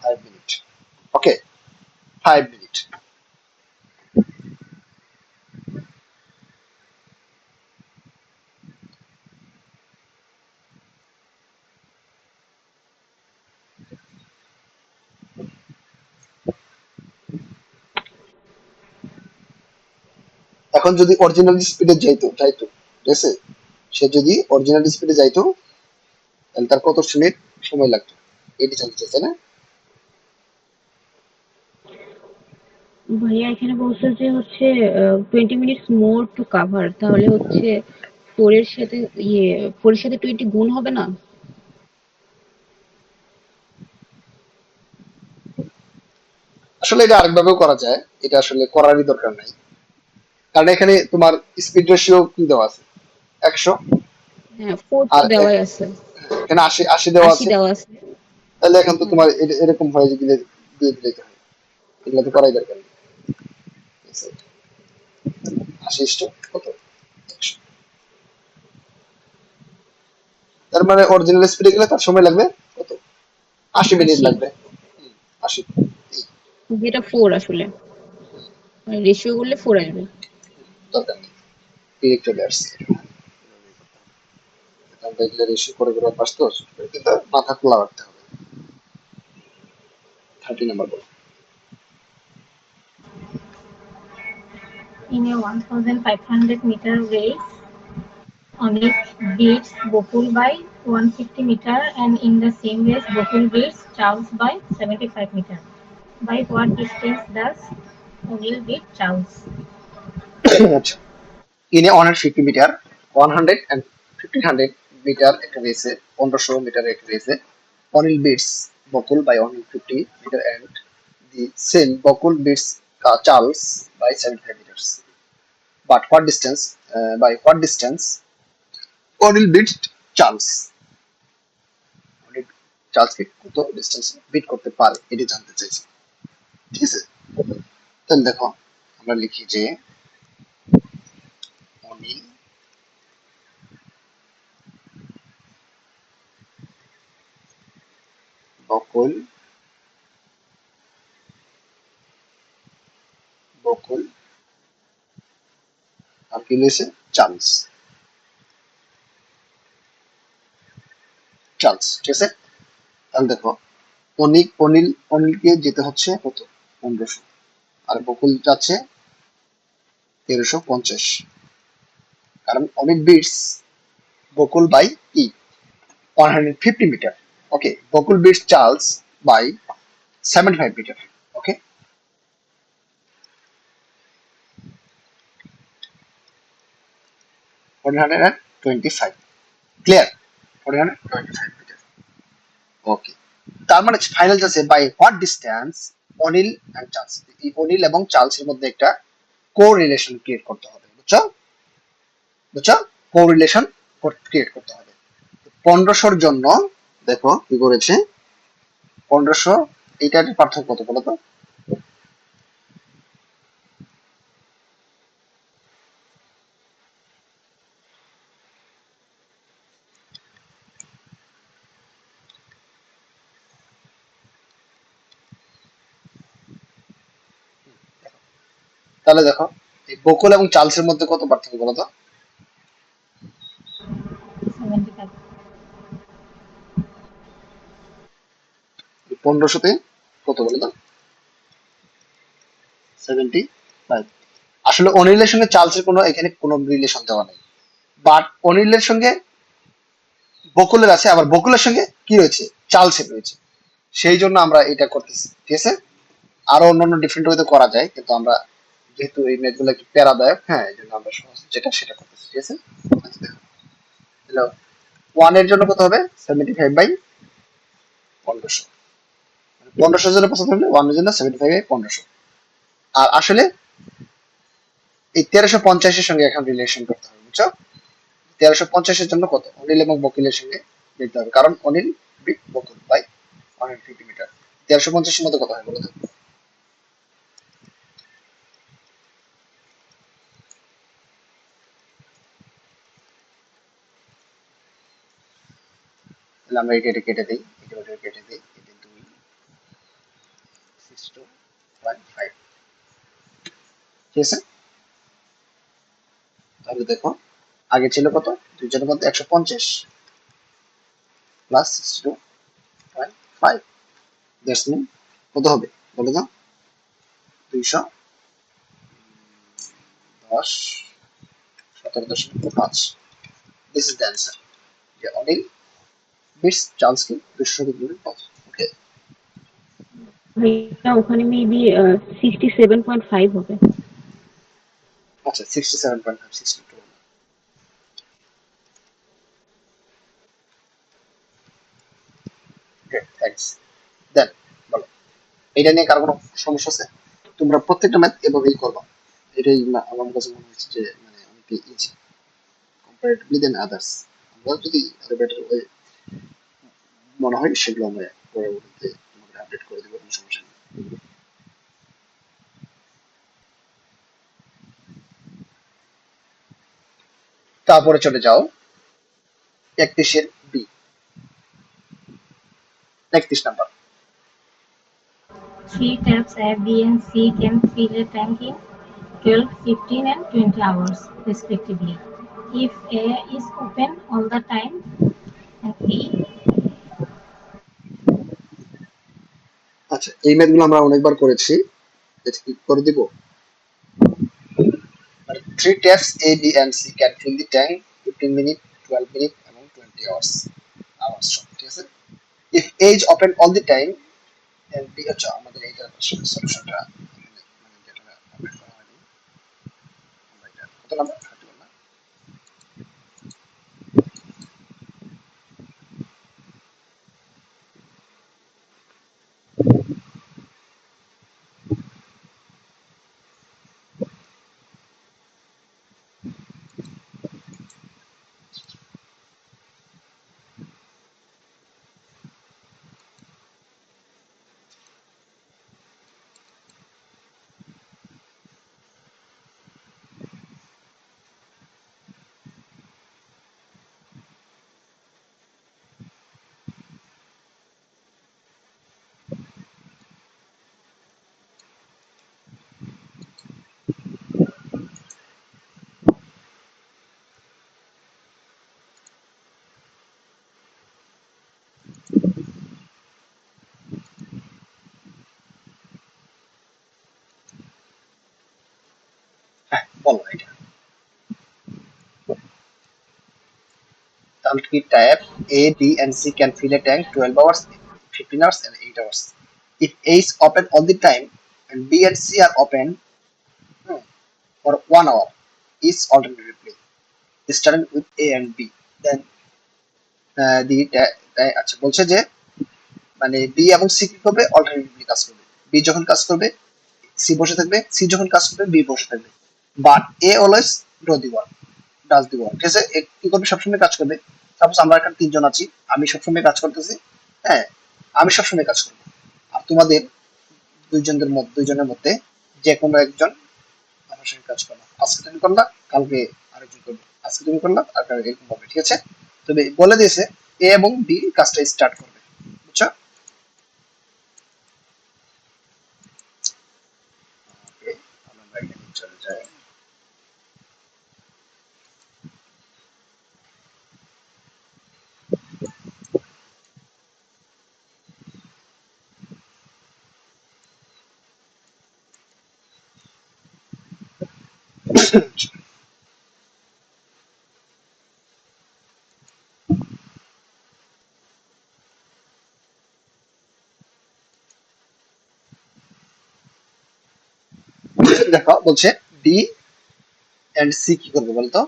5 মিনিট, ওকে, 5 মিনিট। এখন যদি অরিজিনাল স্পিডে যাইতো, ঠিক আছে, সে যদি অরিজিনাল স্পিডে যাইতো তাহলে তার কত মিনিট সময় লাগতো, এটি জানতে চাইছে না। ভাইয়া এখানে বলছে যে হচ্ছে 20 মিনিটস মোর টু কাভার, তাহলে হচ্ছে 4 এর সাথে 4 এর সাথে 20 গুণ হবে না? আসলে এটা আরেকভাবেও করা যায়, এটা আসলে করারই দরকার নাই, কারণ এখানে তোমার স্পিড রেশিও কি দেওয়া আছে 100, হ্যাঁ, 4 তো আর দেওয়াই আছে, এখানে 80 দেওয়া 80 আছে। দেওয়া আছে। তাহলে এখন তো হুম। তোমার এরকম হয় যে দিয়ে দিলে হয়, এগুলো তো করাই দরকার নেই, ঠিক আছে। 80 কত 100। তার মানে অরিজিনাল স্পিডে গেলে তার সময় লাগবে কত? 80 মিনিট 80, লাগবে। 80। যেটা 4 আসলে রেশিও করলে 4 আসবে। দরকার নেই, ডিরেক্ট চলে আসছে। কারণ দেখলে রেশিও করে করে অভ্যাস তো, কিন্তু মাথা খোলা রাখতে হবে। 30 নাম্বার বলো। In a 1,500-meter race, Onyx beats Bokul by 150 meter, and in the same race, Bokul beats Charles by 75 meter. By what distance does O'Neill beat Charles? আচ্ছা, in a 150 metre, 100 and 1500 metre একটা রেসে, 1500 metre একটা রেসে, Anil beats Bakul by 150 metre and the same Bakul beats Charles by 75 meters. But what distance, by what distance Anil beats Charles? Anil চার্লসকে কত distance bit করতে পারে এটি জানতে চাইছি, ঠিক আছে? তাহলে দেখো আমরা লিখি যে অনিল বকুল বকুল আর কি রয়েছে চার্লস, চার্লস, ঠিক আছে? তাহলে দেখো অনিলকে যেতে হচ্ছে কত? 1500, আর বকুল যাচ্ছে 1350, কারণ অনিল বিটস বকুল বাই কি 150 metre. Okay, Bakul beats Charles by 75 metre. Okay, 425, clear? 425 metre. Okay, তার মানে ফাইনাল যাচ্ছে by what distance Anil and Charles, এই অনিল এবং চার্লসের মধ্যে একটা কো রিলেশন ক্রিয়েট করতে হবে, বুঝছো? বুঝছো, কো রিলেশন ক্রিয়েট করতে হবে। 1500-র জন্য দেখো কি করেছে, 1500 এইটার পার্থক্য কত বলো তো? তাহলে দেখো এই বকুল এবং চার্লসের মধ্যে কত পার্থক্য বলো তো? 75. 1500-তে কত বলো তো? 75। আসলে অনিলের সঙ্গে চার্লসের কোনো এখানে কোনো রিলেশন দেওয়া নেই, বাট অনিলের সঙ্গে বকুলের আছে, আবার বকুলের সঙ্গে কি রয়েছে, চার্লসের রয়েছে। সেই জন্য আমরা এটা করতেছি, ঠিক আছে? আরো অন্যান্য ডিফারেন্ট ওয়েতে করা যায়, কিন্তু আমরা যেহেতু এই ম্যাথগুলো একটু প্যারাদায়ক, হ্যাঁ, এই জন্য আমরা সহজ যেটা সেটা করতেছি, ঠিক আছে? আচ্ছা দেখো, হ্যালো, 1 এর জন্য কত হবে? 75 বাই 1500, 1500 জন্য 75 হলে 1 এর জন্য 75 বাই 1500। আর আসলে এই 1350-এর সঙ্গে এখন রিলেশন করতে হবে, বুঝছো? 1350-এর জন্য কত? অনিল এবং বকুলের সঙ্গে নিতে হবে, কারণ Anil beat Bakul by 150 metre. 1350-এর মধ্যে কত হয় বলো তো? তাহলে আমরা এটা কেটে দিই, এটা কেটে দিই, এটা 2 62.5, ঠিক আছে? তাহলে দেখো আগে ছিল কত? দুইজনের মধ্যে 150 প্লাস 62.5, দ্যাটস মিন কত হবে বলো তো? 210.5। দিস ইজ দ্য অ্যান্সার, যে অনিল বিটস চার্লসকে 200 ওকে। ভাইয়া ওখানে মেবি 67.5 হবে। আচ্ছা, 67.5, 62। Great, thanks. দেন বলো, এটা নিয়ে কারো কোনো সমস্যা আছে? তোমরা প্রত্যেকটা ম্যাথ এভাবেই করবা, এটাই আমার কাছে মনে হচ্ছে যে মানে অনেক ইজি কম্পারেটিভলি দেন আদার্স। আমরা যদি আরো বেটার ওয়ে মনে হয় সেগুলো আমরা পরবর্তীতে তোমাদের আপডেট করে দেবো, কোনো সমস্যা নেই। তারপরে চলে যাও 31-এর B. 31 number. 3 taps A, B, and C can fill a tank in 12, 15, and 20 hours, respectively. If A is open all the time and B. আচ্ছা, এই ম্যাথগুলো আমরা অনেকবার করেছি, এটা কি করে দিব? 3 taps A, B, and C can fill the tank 15 minutes, 12 minutes, এবং 20 hours. ঠিক আছে? If A is open all the time and B, আচ্ছা আমাদের এইটা সলিউশনটা মানে যেটা আপডেট করা হয়নি, আমরা এটা কত নাম্বার? 31 না? হ্যাঁ, বলো এটা। তাহলে কি type A, B, and C can fill a tank 12 hours, 15 hours, and 8 hours. If A is open all the time and B and C are open for 1 hour, each alternatively, starting with A and B, then আচ্ছা বলছে যে মানে B এবং C কি করবে, alternatively কাজ করবে। B যখন কাজ করবে সি বসে থাকবে, সি যখন কাজ করবে বি বসে থাকবে, but A always do the work, does the work. ঠিক আছে, এ কি করবে, সবসময় কাজ করবে। সাপোজ আমরা এখানে 3 জন আছি, আমি সবসময় কাজ করতেছি, হ্যাঁ আমি সবসময় কাজ করবো, আর তোমাদের দুইজনের মধ্যে যে কোনো একজন আমার সঙ্গে কাজ করবে। আজকে তুমি করলা, কালকে আরেকজন করবে, আজকে তুমি করলা আর কালকে এরকম হবে। ঠিক আছে, তবে বলে দিয়েছে এ এবং বি কাজটা স্টার্ট করবে, বুঝছো? ওকে, আমরা এখানে চলে যাই। দেখো বলছে বি এন্ড সি কি করবে বলতো,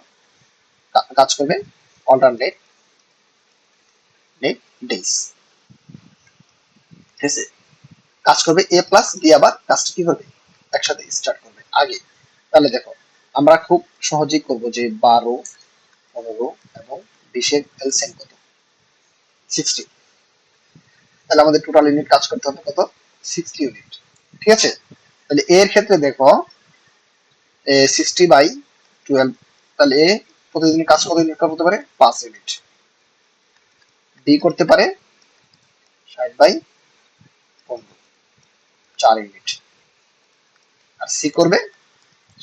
কাজ করবে অল্টারনেট ডেজ। ঠিক আছে, কাজ করবে এ প্লাস বি, আবার কাজটা কি করবে, একসাথে স্টার্ট করবে আগে। তাহলে দেখো আমরা খুব সহজেই করব যে 12, 15 এবং 20-এর এলসিএম কত, 60। তাহলে আমাদের টোটাল ইউনিট কাজ করতে হবে কত, 60 ইউনিট। ঠিক আছে, তাহলে এর ক্ষেত্রে দেখো 60/12, তাহলে এ প্রতিদিন কাজ কত ইউনিট করতে পারে, 5 ইউনিট। বি করতে পারে 60/15, 4 ইউনিট। আর সি করবে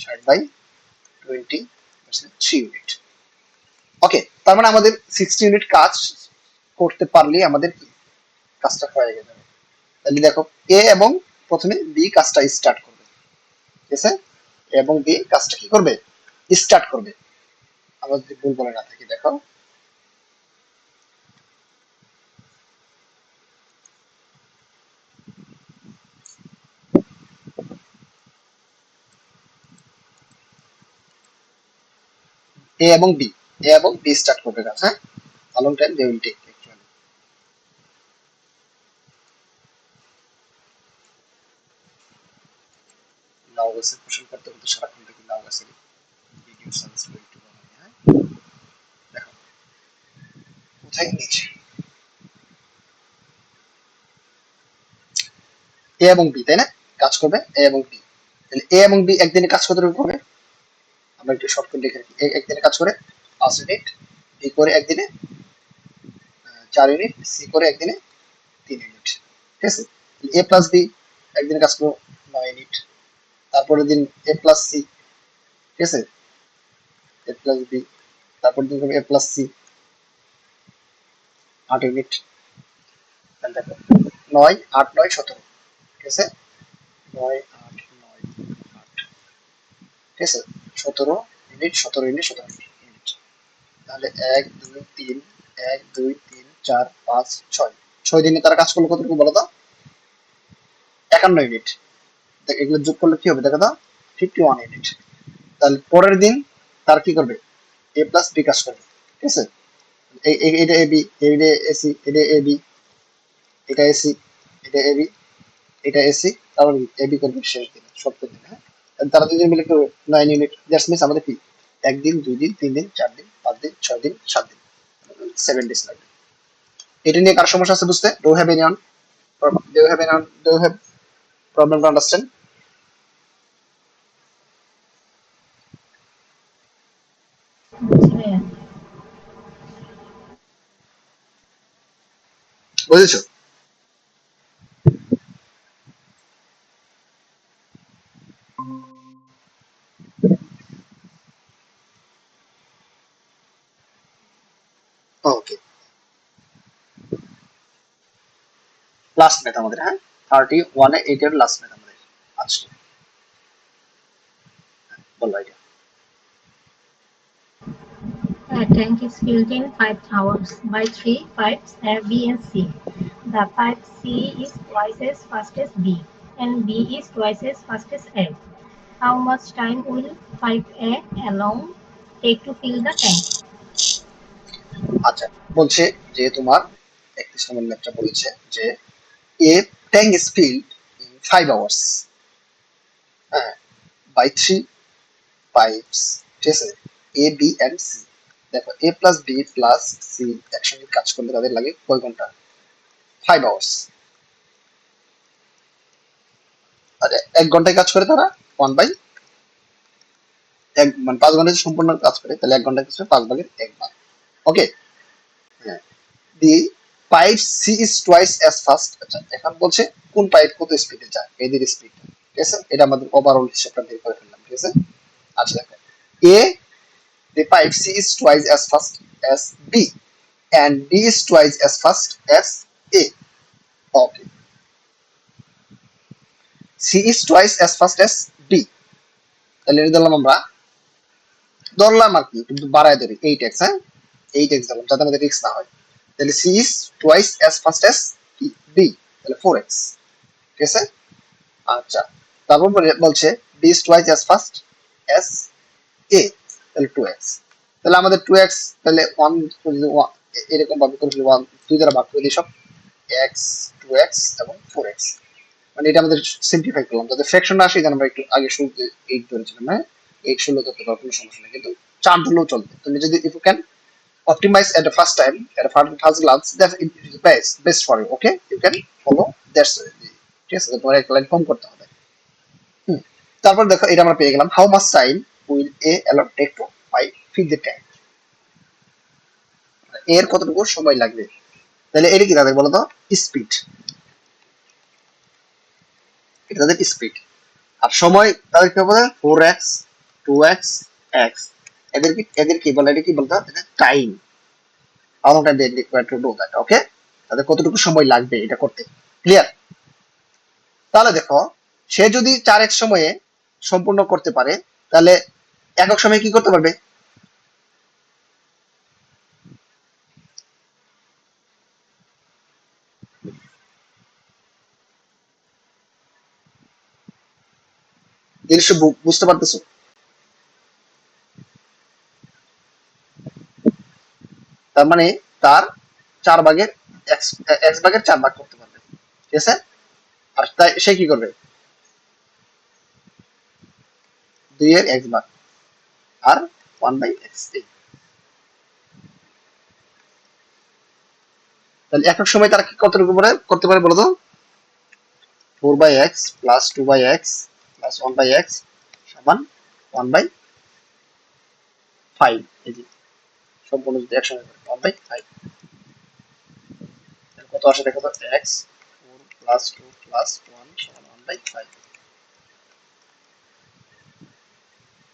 60/20, 3 ইউনিট। ওকে, তার মানে আমাদের 60 ইউনিট কাজ করতে পারলেই আমাদের কি কাজটা হয়ে যাবে। তাহলে দেখো এ এবং প্রথমে বি কাজটা স্টার্ট করবে। ঠিক আছে, এ এবং বি কাজটা কি করবে, স্টার্ট করবে। আমরা যদি ভুল বলে না থাকি, দেখো এ এবং বি স্টার্ট করবে কাজ। হ্যাঁ, how long time they will take actually. লাউ গাছের ফসল করতে করতে সারাক্ষণ দেখি লাউ গাছের ভিডিও সাজেস্ট করে একটু বানাই। হ্যাঁ, দেখো কোথায় নিচে এ এবং বি, তাই না, কাজ করবে এ এবং বি। তাহলে এ এবং বি একদিনে কাজ কতটুকু করবে, আমরা একটু শর্টকাট লিখে রাখি। একদিনে কাজ করে 5 ইউনিট, বি করে একদিনে 4 ইউনিট, সি করে একদিনে 3 ইউনিট। ঠিক আছে। এ প্লাস বি একদিনে কাজ করবো 9 ইউনিট, তারপরের দিন এ প্লাস সি, ঠিক আছে, এ প্লাস বি, তারপর দিন করবো এ প্লাস সি 8 ইউনিট। দেখো 9 8 9 17, ঠিক আছে, 9 8 9 8, ঠিক আছে, 17 ইউনিট 17 ইউনিট 17 ইউনিট। তাহলে 1 2 3 1 2 3 4 5 6, 6 দিনে তারা কাজ করলো কতটুকু বলো তো? 51 ইউনিট। এগুলো যোগ করলে কি হবে দেখো তো? 51 ইউনিট। তাহলে পরের দিন তার কি করবে? এ প্লাস বি কাজ করবে, ঠিক আছে। এটা এ বি, এটা এসি, এটা এ বি, এটা এসি, এটা এ বি, এটা এসি, তারপর এ বি করবে শেষ দিনে, সপ্তাহ দিনে। হ্যাঁ, তারা দুজন মিলে করবে 9 ইউনিট। দ্যাটস মিনস আমাদের কি একদিন 2 দিন 3 দিন 4 দিন 5 দিন 6 দিন 7 দিন, 7 ডেজ লাগবে। এটা নিয়ে কার সমস্যা আছে বুঝতে? Do have any on, do have problem to understand? বুঝছি ভাইয়া। বুঝেছো? ওকে, লাস্ট ম্যাথ আমাদের, হ্যাঁ, 31 এ 8 এর লাস্ট ম্যাথ আমাদের আজকে। বলো এটা। A tank is filled in 5 hours by 3 pipes A, B and C. The pipe C is twice as fast as B and B is twice as fast as A. How much time will pipe A along take to fill the tank? আচ্ছা, বলছে যে তোমার 31 নম্বর ম্যাথটা বলেছে যে এ tank is field in 5 hours, হ্যাঁ, by 3 pipes, ঠিক আছে, এ বি এন্ড সি। দেখো এ প্লাস বি প্লাস সি একসঙ্গে কাজ করলে তাদের লাগে কয় ঘন্টা? 5 আওয়ার্স। আর 1 ঘন্টায় কাজ করে তারা 1 বাই এক, মানে 5 ঘন্টায় সম্পূর্ণ কাজ করে, তাহলে 1 ঘন্টায় কাজ করে 5/1 বার। ওকে, হ্যাঁ। The pipe C is twice as fast. আচ্ছা, এখন বলছে কোন পাইপ কত স্পিডে যায়, এদের স্পিড, ঠিক আছে, এটা আমাদের ওভারঅল হিসাবটা বের করে ফেললাম, ঠিক আছে। আচ্ছা দেখো, এ the pipe C is twice as fast as B and B is twice as fast as A. Okay. C is twice as fast as B. তাহলে এটা দিলাম আমরা, ধরলাম আর কি, কিন্তু বাড়ায় ধরি 8x, হ্যাঁ, 8x দিলাম যাতে আমাদের রিস্ক না হয়। তাহলে C is twice as fast as B, তাহলে 4x, ঠিক আছে। আচ্ছা, তারপর বলছে B is twice as fast as A, তাহলে 2x। তাহলে আমাদের 2x, তাহলে 1 এরকম ভাবে করে 1 2 দ্বারা ভাগ করে দিই সব, এক্স, 2x এবং 4x। মানে এটা আমাদের সিম্পলিফাই করলাম যাতে ফ্র্যাকশন না আসে। এখানে আমরা একটু আগে শুরুতে 8 ধরেছিলাম, হ্যাঁ, 8 16 ধরতে পারো, কোনো সমস্যা নেই, কিন্তু 4 ধরলেও চলবে। তুমি যদি if you can optimize at the first time at a first glance that it is best for you. Okay, you can follow, that's ঠিক আছে, তোমার একটা লাইন ফর্ম করতে হবে। হুম, তারপর দেখো এটা আমরা পেয়ে গেলাম, how much time will a allot take to pipe fill the tank, এর কতটুকু সময় লাগবে। তাহলে এটা কি তাদের বলো তো? স্পিড, এটা তাদের স্পিড। আর সময় তাদের কি বলে? 4x 2x x। এদের কি বলে? এটা কি বলতো? এটা time. How long time they require to do that. Okay, তাদের কতটুকু সময় লাগবে এটা করতে, ক্লিয়ার? তাহলে দেখো, সে যদি 4x সময়ে সম্পূর্ণ করতে পারে, তাহলে একক সময়ে কি করতে পারবে? জিনিসটা বুঝতে পারতেছো? তার মানে তার 4 ভাগের x ভাগের 4 ভাগ করতে পারবে, ঠিক আছে। আর তাই সে কি করবে? 2 এর x ভাগ আর 1/x। তাহলে একক সময় তারা কি কতটুকু করতে পারে বলো তো? 4/x plus 2/x plus 1/x সমান 1/5। এই যে সম্পূর্ণ যদি একসঙ্গে করে 1/5, কত আসে দেখো তো? x 4 প্লাস 2 প্লাস 1 সমান 1/5।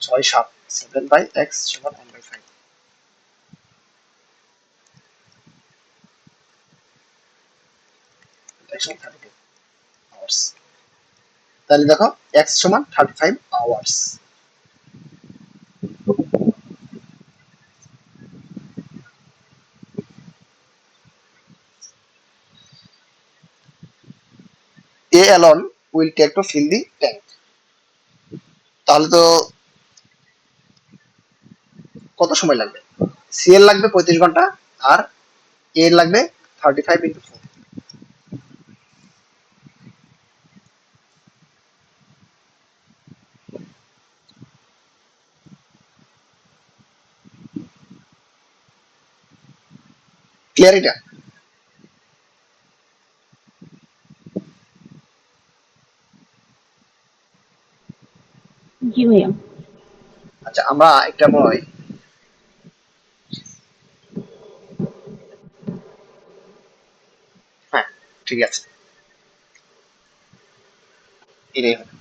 6 7 7/x সমান 1/5। x সমান 32 আওয়ার্স। তাহলে দেখো x সমান 35 hours. A alone will take to fill the tank. তাহলে তো কত সময় লাগবে? সি এর লাগবে 35 ঘন্টা আর এ এর লাগবে 35 ইন্টু 4। ক্লিয়ার এটা? জি ভাইয়া। আচ্ছা আমরা একটা মনে হয় হ্যাঁ ঠিক আছে এটাই হবে।